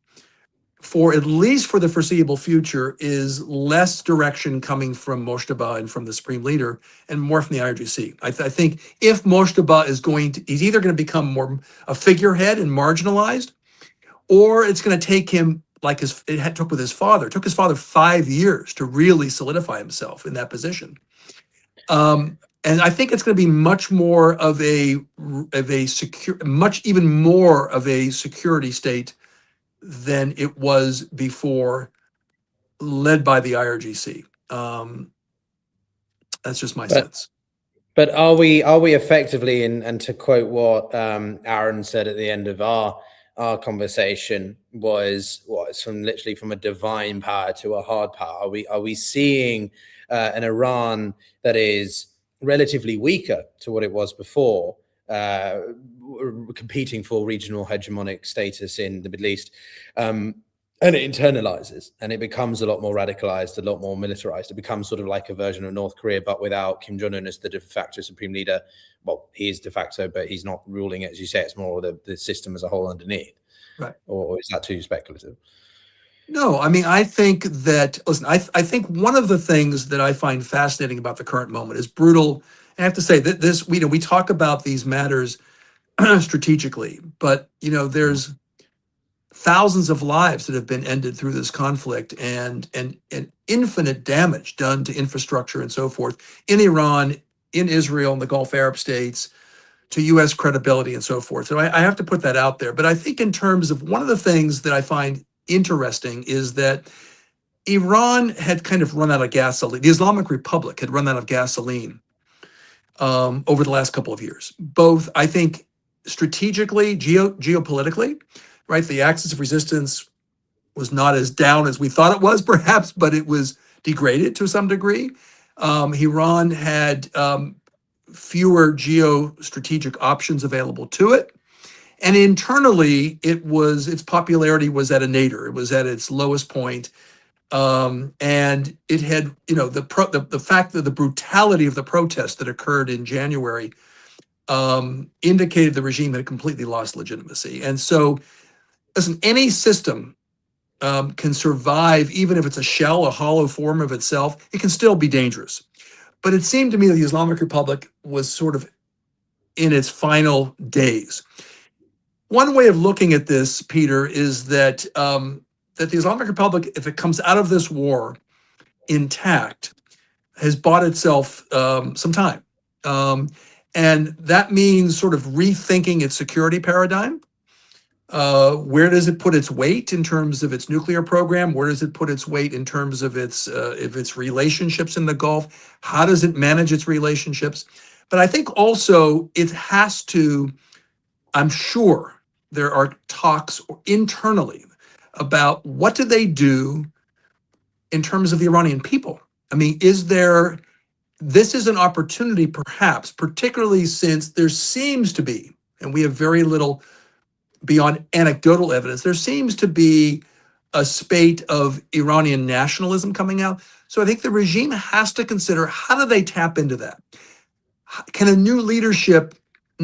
S3: for at least for the foreseeable future, is less direction coming from Moshtaba and from the supreme leader, and more from the IRGC. I think if Moshtaba he's either going to become more a figurehead and marginalized, or it's going to take him, like it took with his father. It took his father 5 years to really solidify himself in that position. And I think it's going to be much more of even more of a security state than it was before, led by the IRGC. That's just my sense.
S1: But are we effectively, and to quote what Aaron said at the end of our conversation, was literally from a divine power to a hard power? Are we seeing an Iran that is relatively weaker to what it was before, competing for regional hegemonic status in the Middle East, and it internalizes and it becomes a lot more radicalized, a lot more militarized? It becomes sort of like a version of North Korea, but without Kim Jong-un as the de facto supreme leader. Well, he is de facto, but he's not ruling it, as you say. It's more the system as a whole underneath.
S3: Right.
S1: Or is that too speculative?
S3: No, I mean, I think that, listen, I think one of the things that I find fascinating about the current moment is brutal. I have to say that we talk about these matters strategically, but, there's thousands of lives that have been ended through this conflict, and infinite damage done to infrastructure and so forth in Iran, in Israel, in the Gulf Arab states, to U.S. credibility and so forth. So I have to put that out there. But I think in terms of one of the things that I find interesting is that Iran had kind of run out of gasoline. The Islamic Republic had run out of gasoline over the last couple of years, both, I think, strategically, geopolitically, right? The axis of resistance was not as down as we thought it was, perhaps, but it was degraded to some degree. Iran had fewer geostrategic options available to it. And internally, its popularity was at a nadir. It was at its lowest point. And it had, the fact that the brutality of the protests that occurred in January indicated the regime had completely lost legitimacy. And so, listen, any system can survive, even if it's a shell, a hollow form of itself. It can still be dangerous. But it seemed to me that the Islamic Republic was sort of in its final days. One way of looking at this, Peter, is that that the Islamic Republic, if it comes out of this war intact, has bought itself some time. And that means sort of rethinking its security paradigm. Where does it put its weight in terms of its nuclear program? Where does it put its weight in terms of its relationships in the Gulf? How does it manage its relationships? But I think also it has to, I'm sure there are talks internally about what do they do in terms of the Iranian people. I mean, this is an opportunity perhaps, particularly since there seems to be, and we have very little beyond anecdotal evidence, there seems to be a spate of Iranian nationalism coming out. So I think the regime has to consider, how do they tap into that? Can a new leadership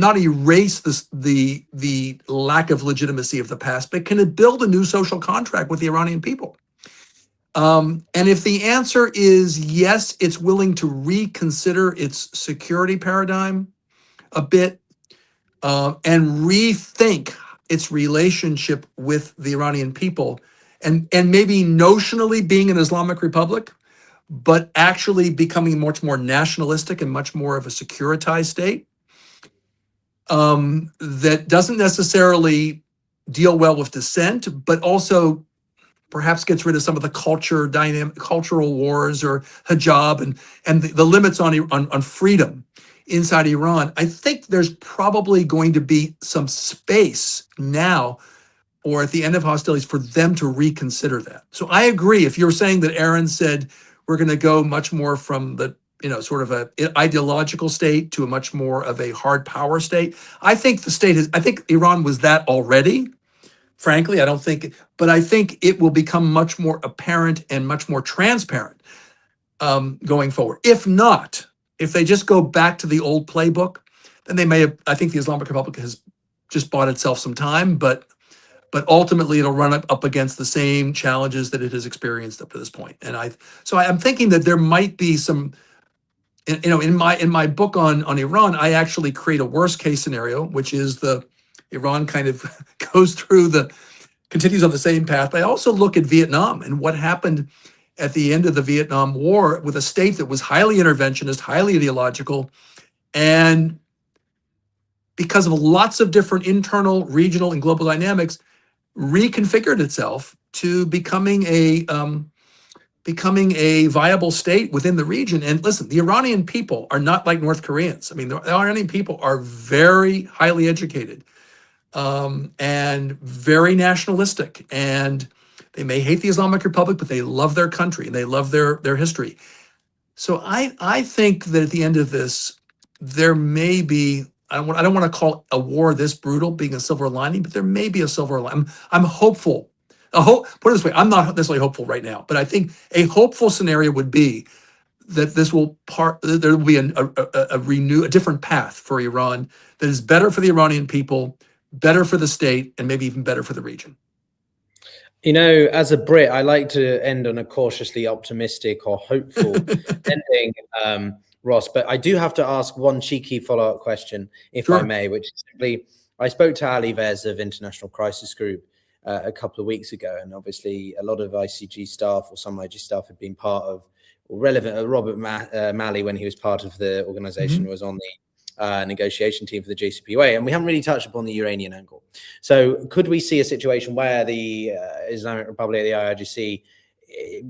S3: not erase the lack of legitimacy of the past, but can it build a new social contract with the Iranian people? And if the answer is yes, it's willing to reconsider its security paradigm a bit, and rethink its relationship with the Iranian people, and maybe notionally being an Islamic Republic, but actually becoming much more nationalistic and much more of a securitized state, that doesn't necessarily deal well with dissent, but also perhaps gets rid of some of the cultural wars or hijab and the limits on freedom inside Iran. I think there's probably going to be some space now or at the end of hostilities for them to reconsider that. So I agree. If you're saying that Aaron said we're going to go much more from the sort of a ideological state to a much more of a hard power state, I think I think Iran was that already. Frankly, I don't think, but I think it will become much more apparent and much more transparent going forward. If not, if they just go back to the old playbook, then they may have, I think the Islamic Republic has just bought itself some time, but ultimately it'll run up against the same challenges that it has experienced up to this point. And I'm thinking that there might be some, in my book on Iran, I actually create a worst case scenario, which is Iran kind of continues on the same path. But I also look at Vietnam and what happened at the end of the Vietnam War with a state that was highly interventionist, highly ideological, and because of lots of different internal, regional, and global dynamics, reconfigured itself to becoming a viable state within the region. And listen, the Iranian people are not like North Koreans. I mean, the Iranian people are very highly educated, and very nationalistic, and they may hate the Islamic Republic, but they love their country and they love their history. So I think that at the end of this, there may be, I don't want to call a war this brutal being a silver lining, but there may be a silver lining. I'm hopeful. Put it this way, I'm not necessarily hopeful right now, but I think a hopeful scenario would be that there will be a different path for Iran that is better for the Iranian people, better for the state, and maybe even better for the region.
S1: As a Brit, I like to end on a cautiously optimistic or hopeful ending, Ross, but I do have to ask one cheeky follow-up question, if I may, which is simply, I spoke to Ali Vez of International Crisis Group a couple of weeks ago, and obviously a lot of ICG staff or some ICG staff had been part of, or relevant, Robert Malley, when he was part of the organization, was on the negotiation team for the JCPOA, and we haven't really touched upon the Iranian angle. So could we see a situation where the Islamic Republic, the IRGC,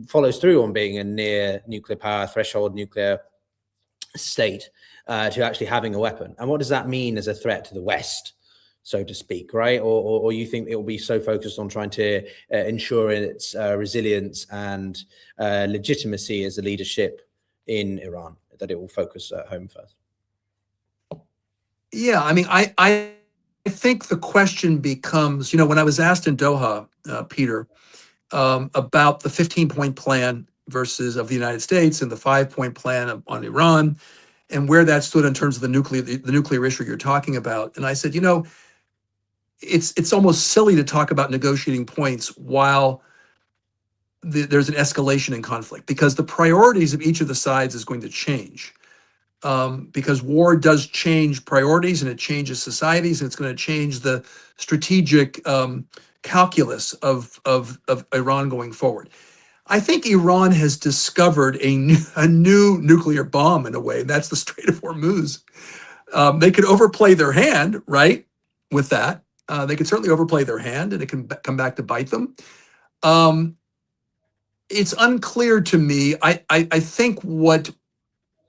S1: follows through on being a near nuclear power threshold nuclear state to actually having a weapon? And what does that mean as a threat to the West, so to speak, right? Or you think it will be so focused on trying to ensure its resilience and legitimacy as a leadership in Iran, that it will focus at home first?
S3: Yeah, I mean, I think the question becomes, when I was asked in Doha, Peter, about the 15-point plan of the United States and the 5-point plan on Iran, and where that stood in terms of the nuclear issue you're talking about, and I said, it's almost silly to talk about negotiating points while there's an escalation in conflict, because the priorities of each of the sides is going to change. Because war does change priorities and it changes societies, and it's going to change the strategic calculus of Iran going forward. I think Iran has discovered a new nuclear bomb in a way, and that's the Strait of Hormuz. They could overplay their hand, right, with that. They could certainly overplay their hand, and it can come back to bite them. It's unclear to me. I think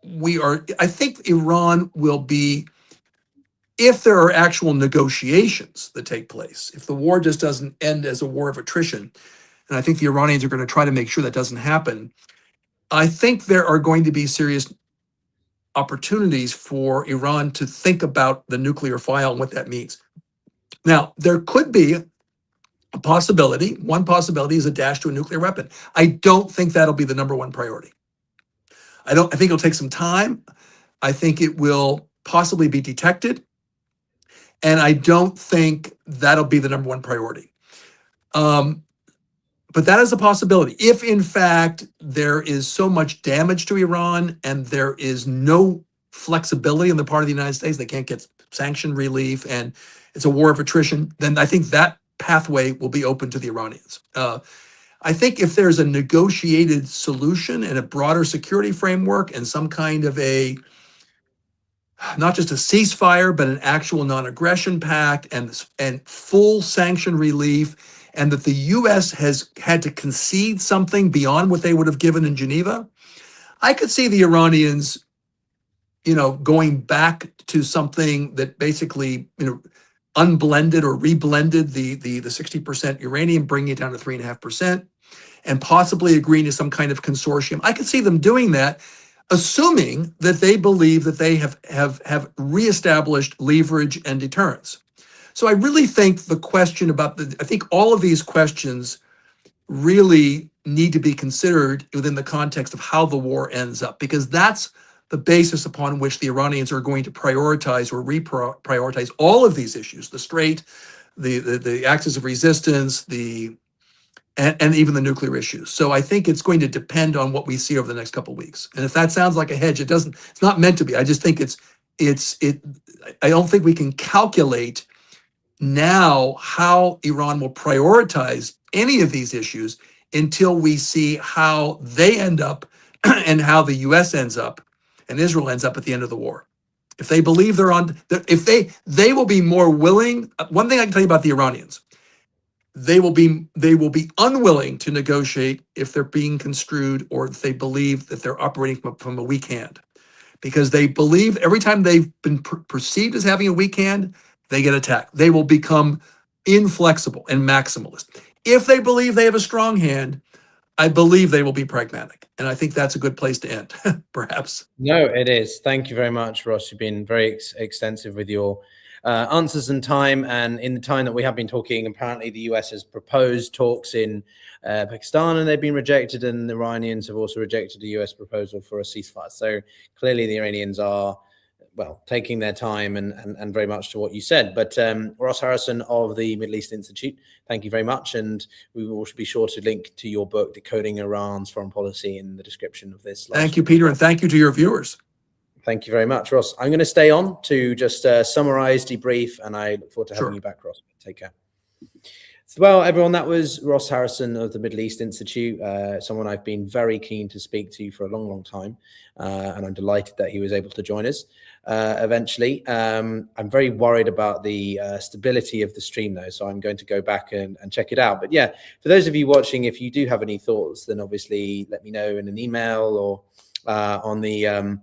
S3: I think Iran will be, if there are actual negotiations that take place, if the war just doesn't end as a war of attrition, and I think the Iranians are going to try to make sure that doesn't happen, I think there are going to be serious opportunities for Iran to think about the nuclear file and what that means. Now, there could be a possibility. One possibility is a dash to a nuclear weapon. I don't think that'll be the number one priority. I think it'll take some time. I think it will possibly be detected. And I don't think that'll be the number one priority. But that is a possibility. If in fact there is so much damage to Iran and there is no flexibility on the part of the United States, they can't get sanction relief and it's a war of attrition, then I think that pathway will be open to the Iranians. I think if there's a negotiated solution and a broader security framework and some kind of not just a ceasefire, but an actual non-aggression pact and full sanction relief, and that the U.S. has had to concede something beyond what they would have given in Geneva, I could see the Iranians, going back to something that basically, unblended or reblended the 60% uranium, bringing it down to 3.5%, and possibly agreeing to some kind of consortium. I could see them doing that, assuming that they believe that they have reestablished leverage and deterrence. So I really think the question I think all of these questions really need to be considered within the context of how the war ends up, because that's the basis upon which the Iranians are going to prioritize or reprioritize all of these issues: the Strait, the axis of resistance, and even the nuclear issues. So I think it's going to depend on what we see over the next couple of weeks. And if that sounds like a hedge, it's not meant to be. I just think I don't think we can calculate now how Iran will prioritize any of these issues until we see how they end up and how the US ends up and Israel ends up at the end of the war. If they believe they will be more willing. One thing I can tell you about the Iranians: they will be unwilling to negotiate if they're being construed or if they believe that they're operating from a weak hand, because they believe every time they've been perceived as having a weak hand, they get attacked. They will become inflexible and maximalist. If they believe they have a strong hand, I believe they will be pragmatic. And I think that's a good place to end, perhaps.
S1: No, it is. Thank you very much, Ross. You've been very extensive with your answers and time. And in the time that we have been talking, apparently the US has proposed talks in Pakistan and they've been rejected, and the Iranians have also rejected the US proposal for a ceasefire. So clearly the Iranians are, taking their time and very much to what you said. But Ross Harrison of the Middle East Institute, thank you very much. And we will be sure to link to your book, Decoding Iran's Foreign Policy, in the description of this.
S3: Thank you, Peter, and thank you to your viewers.
S1: Thank you very much, Ross. I'm going to stay on to just summarize, debrief, and I look forward to having you back, Ross. Take care. Well, everyone, that was Ross Harrison of the Middle East Institute, someone I've been very keen to speak to for a long, long time, and I'm delighted that he was able to join us eventually. I'm very worried about the stability of the stream, though, so I'm going to go back and check it out. But yeah, for those of you watching, if you do have any thoughts, then obviously let me know in an email or on the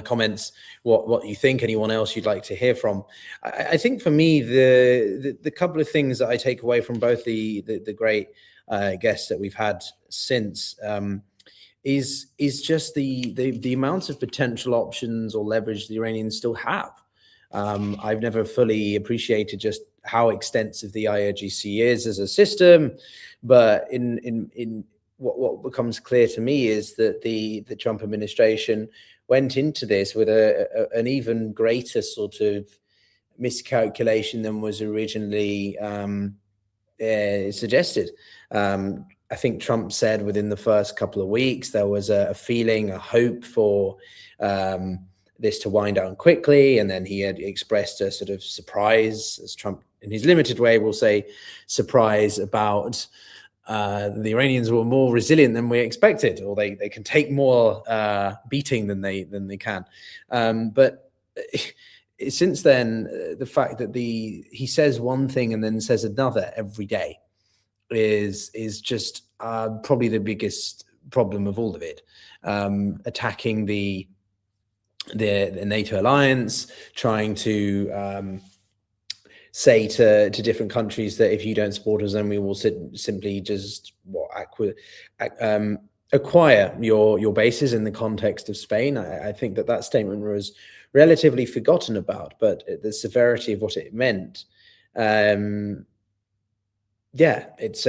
S1: comments what you think, anyone else you'd like to hear from. I think for me, the couple of things that I take away from both the great guests that we've had since is just the amount of potential options or leverage the Iranians still have. I've never fully appreciated just how extensive the IRGC is as a system, but in what becomes clear to me is that the Trump administration went into this with an even greater sort of miscalculation than was originally suggested. I think Trump said within the first couple of weeks there was a feeling, a hope for this to wind down quickly, and then he had expressed a sort of surprise, as Trump in his limited way will say, surprise about the Iranians were more resilient than we expected, or they can take more beating than they can. But since then, the fact that he says one thing and then says another every day is just probably the biggest problem of all of it. Attacking the NATO alliance, trying to say to different countries that if you don't support us, then we will simply just acquire your bases in the context of Spain. I think that statement was relatively forgotten about, but the severity of what it meant, it's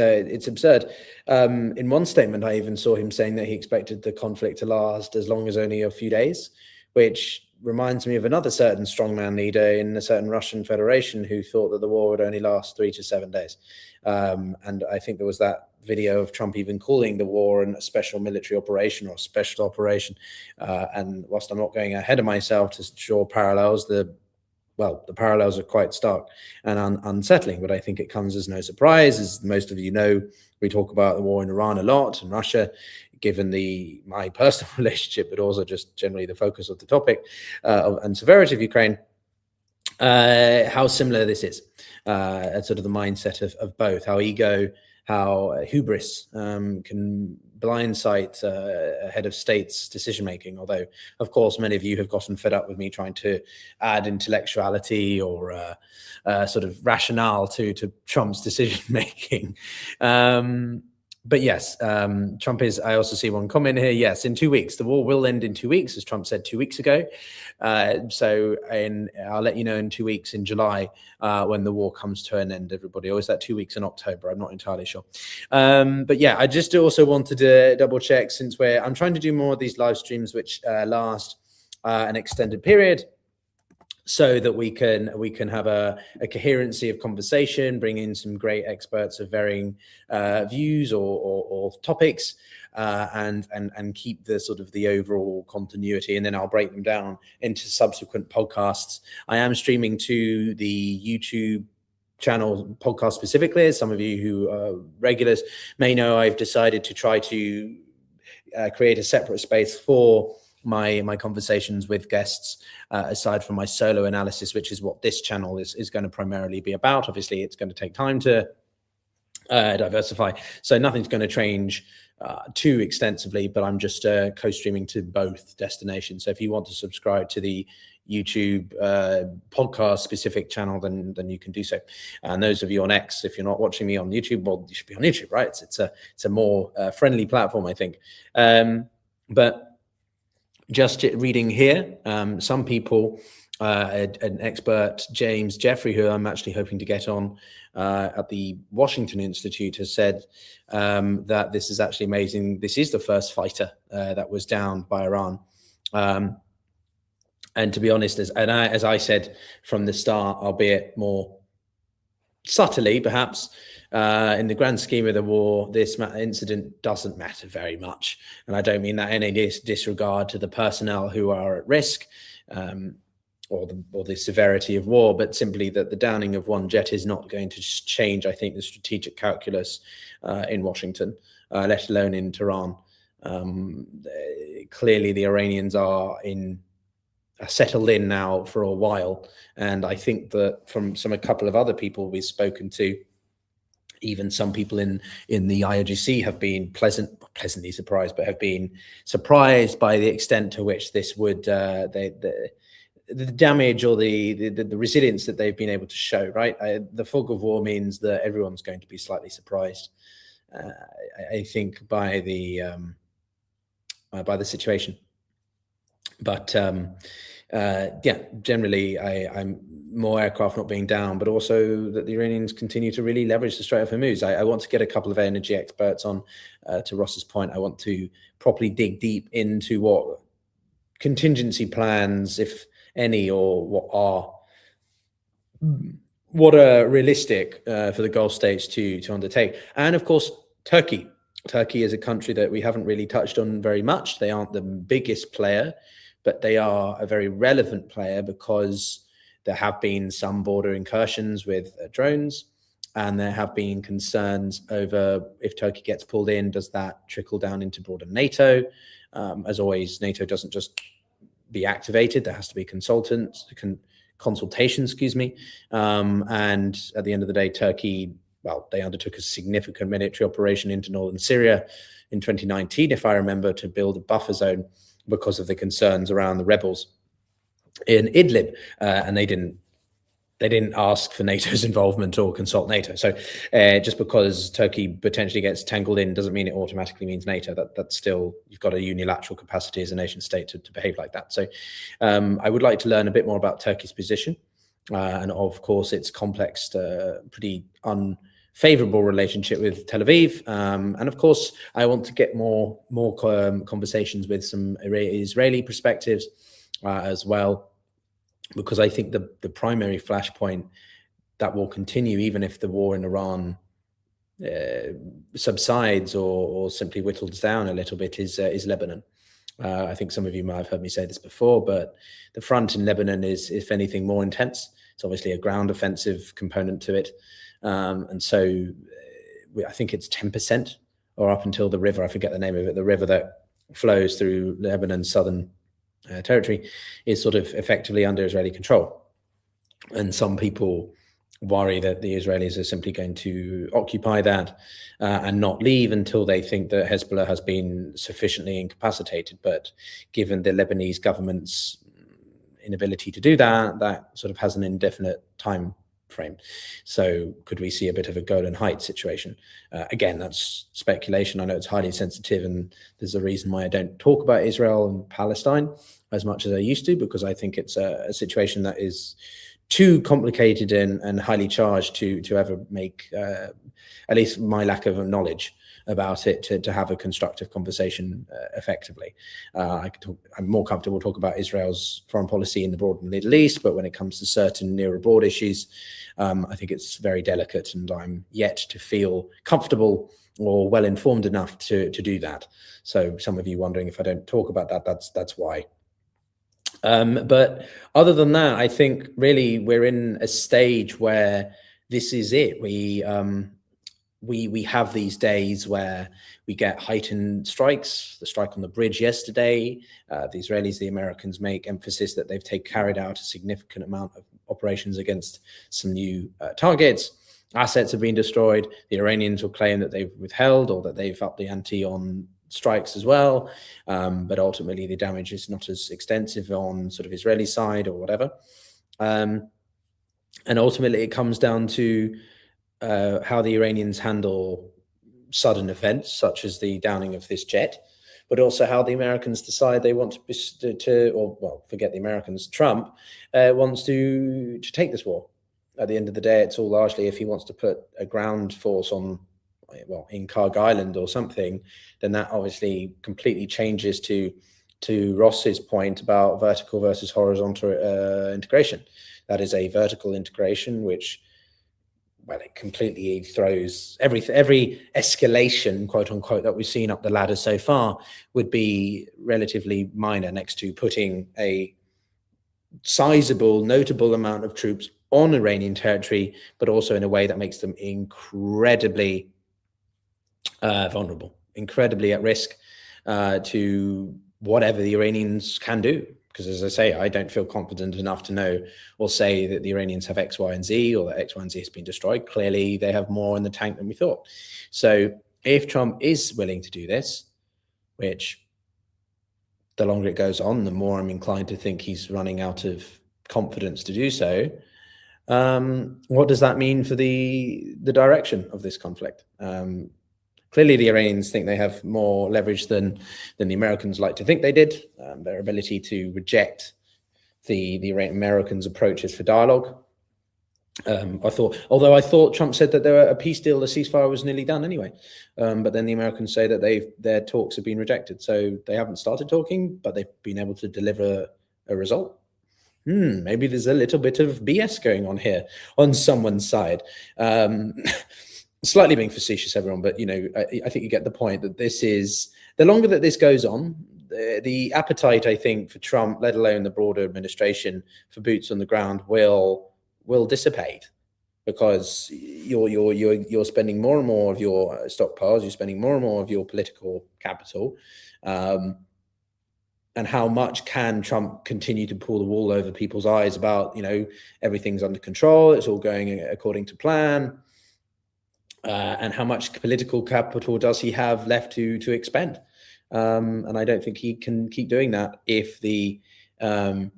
S1: absurd. In one statement, I even saw him saying that he expected the conflict to last as long as only a few days, which reminds me of another certain strongman leader in a certain Russian Federation who thought that the war would only last 3 to 7 days. And I think there was that video of Trump even calling the war a special military operation or a special operation. And whilst I'm not going ahead of myself to draw parallels, the parallels are quite stark and unsettling, but I think it comes as no surprise. As most of you know, we talk about the war in Iran a lot and Russia, given my personal relationship, but also just generally the focus of the topic and severity of Ukraine, how similar this is, sort of the mindset of both, how ego, how hubris can blindside a head of state's decision-making. Although, of course, many of you have gotten fed up with me trying to add intellectuality or sort of rationale to Trump's decision-making. But yes, Trump is, I also see one comment here. Yes, in 2 weeks, the war will end in 2 weeks, as Trump said 2 weeks ago. So I'll let you know in 2 weeks in July when the war comes to an end, everybody. Or is that 2 weeks in October? I'm not entirely sure. But yeah, I just also wanted to double check, since I'm trying to do more of these live streams which last an extended period, so that we can have a coherency of conversation, bring in some great experts of varying views or topics, and keep the sort of the overall continuity, and then I'll break them down into subsequent podcasts. I am streaming to the YouTube channel podcast specifically. As some of you who are regulars may know, I've decided to try to create a separate space for my conversations with guests, aside from my solo analysis, which is what this channel is going to primarily be about. Obviously, it's going to take time to diversify, so nothing's going to change too extensively, but I'm just co-streaming to both destinations. So if you want to subscribe to the YouTube podcast specific channel, then you can do so. And those of you on X, if you're not watching me on YouTube, well, you should be on YouTube, right? It's a more friendly platform, I think. But just reading here, some people, an expert, James Jeffrey, who I'm actually hoping to get on at the Washington Institute, has said that this is actually amazing. This is the first fighter that was downed by Iran. And to be honest, as I said from the start, albeit more subtly perhaps, in the grand scheme of the war, this incident doesn't matter very much. And I don't mean that in any disregard to the personnel who are at risk, or the severity of war, but simply that the downing of one jet is not going to change, I think, the strategic calculus in Washington, let alone in Tehran. Clearly, the Iranians are settled in now for a while, and I think that from a couple of other people we've spoken to, even some people in the IRGC have been pleasantly surprised, but have been surprised by the extent to which this would the damage or the resilience that they've been able to show. Right, the fog of war means that everyone's going to be slightly surprised, I think, by the situation. But yeah, generally, I'm more aircraft not being down, but also that the Iranians continue to really leverage the Strait of Hormuz. I want to get a couple of energy experts on. To Ross's point, I want to properly dig deep into what contingency plans, if any, or what are realistic for the Gulf states to undertake. And of course, Turkey. Turkey is a country that we haven't really touched on very much. They aren't the biggest player, but they are a very relevant player because there have been some border incursions with drones, and there have been concerns over if Turkey gets pulled in, does that trickle down into broader NATO? As always, NATO doesn't just be activated. There has to be consultation, excuse me. And at the end of the day, Turkey, well, they undertook a significant military operation into northern Syria in 2019, if I remember, to build a buffer zone because of the concerns around the rebels in Idlib, and they didn't ask for NATO's involvement or consult NATO. So just because Turkey potentially gets tangled in doesn't mean it automatically means NATO. That's still, you've got a unilateral capacity as a nation state to behave like that. So I would like to learn a bit more about Turkey's position, and of course its complex, pretty unfavorable relationship with Tel Aviv, and of course I want to get more conversations with some Israeli perspectives as well, because I think the primary flashpoint that will continue even if the war in Iran subsides or simply whittles down a little bit is Lebanon. I think some of you might have heard me say this before, but the front in Lebanon is, if anything, more intense. It's obviously a ground offensive component to it. And so I think it's 10% or up until the river, I forget the name of it, the river that flows through Lebanon's southern territory is sort of effectively under Israeli control. And some people worry that the Israelis are simply going to occupy that and not leave until they think that Hezbollah has been sufficiently incapacitated. But given the Lebanese government's inability to do that, that sort of has an indefinite time frame. So could we see a bit of a Golan Heights situation? Again, that's speculation. I know it's highly sensitive, and there's a reason why I don't talk about Israel and Palestine as much as I used to, because I think it's a situation that is too complicated and highly charged to ever make, at least my lack of knowledge about it, to have a constructive conversation effectively. I'm more comfortable talk about Israel's foreign policy in the broader Middle East, but when it comes to certain near abroad issues, I think it's very delicate, and I'm yet to feel comfortable or well informed enough to do that. So some of you wondering if I don't talk about that, that's why. But other than that, I think really we're in a stage where this is it. We have these days where we get heightened strikes. The strike on the bridge yesterday, the Israelis, the Americans make emphasis that they've carried out a significant amount of operations against some new targets. Assets have been destroyed. The Iranians will claim that they've withheld or that they've upped the ante on strikes as well, but ultimately the damage is not as extensive on sort of Israeli side or whatever. And ultimately it comes down to how the Iranians handle sudden events such as the downing of this jet, but also how the Americans decide they want forget the Americans, Trump wants to take this war. At the end of the day, it's all largely if he wants to put a ground force on, well, in Karg Island or something, then that obviously completely changes to Ross's point about vertical versus horizontal integration. That is a vertical integration, which, well, it completely throws every escalation, quote unquote, that we've seen up the ladder so far would be relatively minor next to putting a sizable, notable amount of troops on Iranian territory, but also in a way that makes them incredibly vulnerable, incredibly at risk to whatever the Iranians can do. Because as I say, I don't feel confident enough to know or say that the Iranians have X, Y, and Z, or that X, Y, and Z has been destroyed. Clearly, they have more in the tank than we thought. So if Trump is willing to do this, which the longer it goes on, the more I'm inclined to think he's running out of confidence to do so, what does that mean for the direction of this conflict? Clearly, the Iranians think they have more leverage than the Americans like to think they did. Their ability to reject the Americans' approaches for dialogue. I thought Trump said that a peace deal, the ceasefire was nearly done anyway. But then the Americans say that their talks have been rejected. So they haven't started talking, but they've been able to deliver a result. Maybe there's a little bit of BS going on here on someone's side. Slightly being facetious, everyone, but I think you get the point that this is, the longer that this goes on, the appetite, I think, for Trump, let alone the broader administration, for boots on the ground will dissipate, because you're spending more and more of your stockpiles, you're spending more and more of your political capital, and how much can Trump continue to pull the wool over people's eyes about everything's under control, it's all going according to plan. And how much political capital does he have left to expend? And I don't think he can keep doing that if the Iranians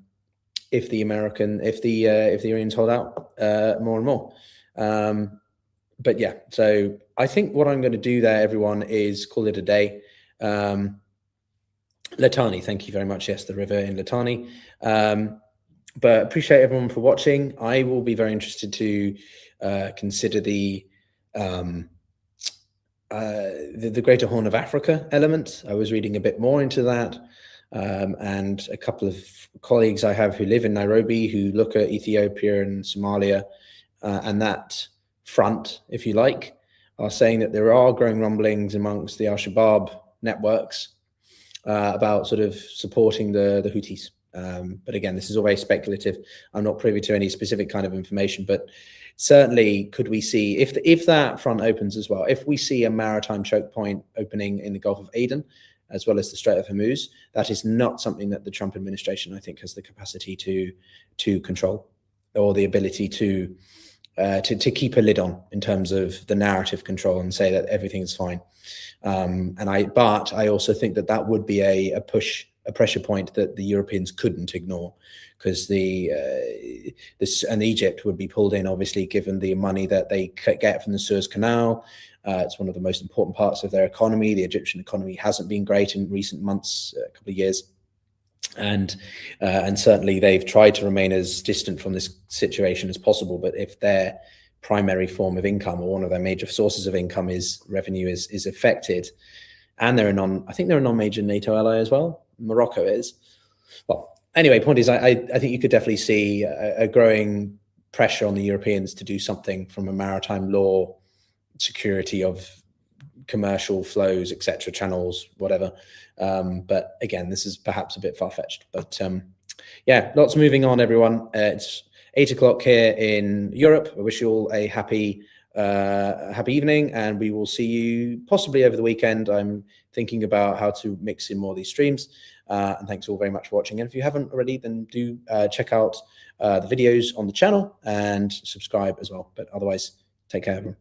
S1: hold out more and more. But yeah, so I think what I'm going to do there, everyone, is call it a day. Litani, thank you very much. Yes, the river in Litani. But appreciate everyone for watching. I will be very interested to consider the Greater Horn of Africa element. I was reading a bit more into that. And a couple of colleagues I have who live in Nairobi who look at Ethiopia and Somalia and that front, if you like, are saying that there are growing rumblings amongst the al-Shabaab networks about sort of supporting the Houthis. But again, this is all very speculative. I'm not privy to any specific kind of information, but certainly could we see, if that front opens as well, if we see a maritime choke point opening in the Gulf of Aden, as well as the Strait of Hormuz, that is not something that the Trump administration, I think, has the capacity to control, or the ability to keep a lid on in terms of the narrative control and say that everything is fine. But I also think that would be a pressure point that the Europeans couldn't ignore, because and Egypt would be pulled in, obviously, given the money that they get from the Suez Canal. It's one of the most important parts of their economy. The Egyptian economy hasn't been great in recent months, a couple of years. And certainly they've tried to remain as distant from this situation as possible. But if their primary form of income, or one of their major sources of income, revenue is affected, and I think they're a non-major NATO ally as well. Morocco is. Well, anyway, point is, I think you could definitely see a growing pressure on the Europeans to do something from a maritime law, security of commercial flows, etc., channels, whatever. But again, this is perhaps a bit far-fetched. But yeah, lots moving on, everyone. It's 8 o'clock here in Europe. I wish you all a happy evening, and we will see you possibly over the weekend. I'm thinking about how to mix in more of these streams. And thanks all very much for watching. And if you haven't already, then do check out the videos on the channel and subscribe as well. But otherwise, take care, everyone.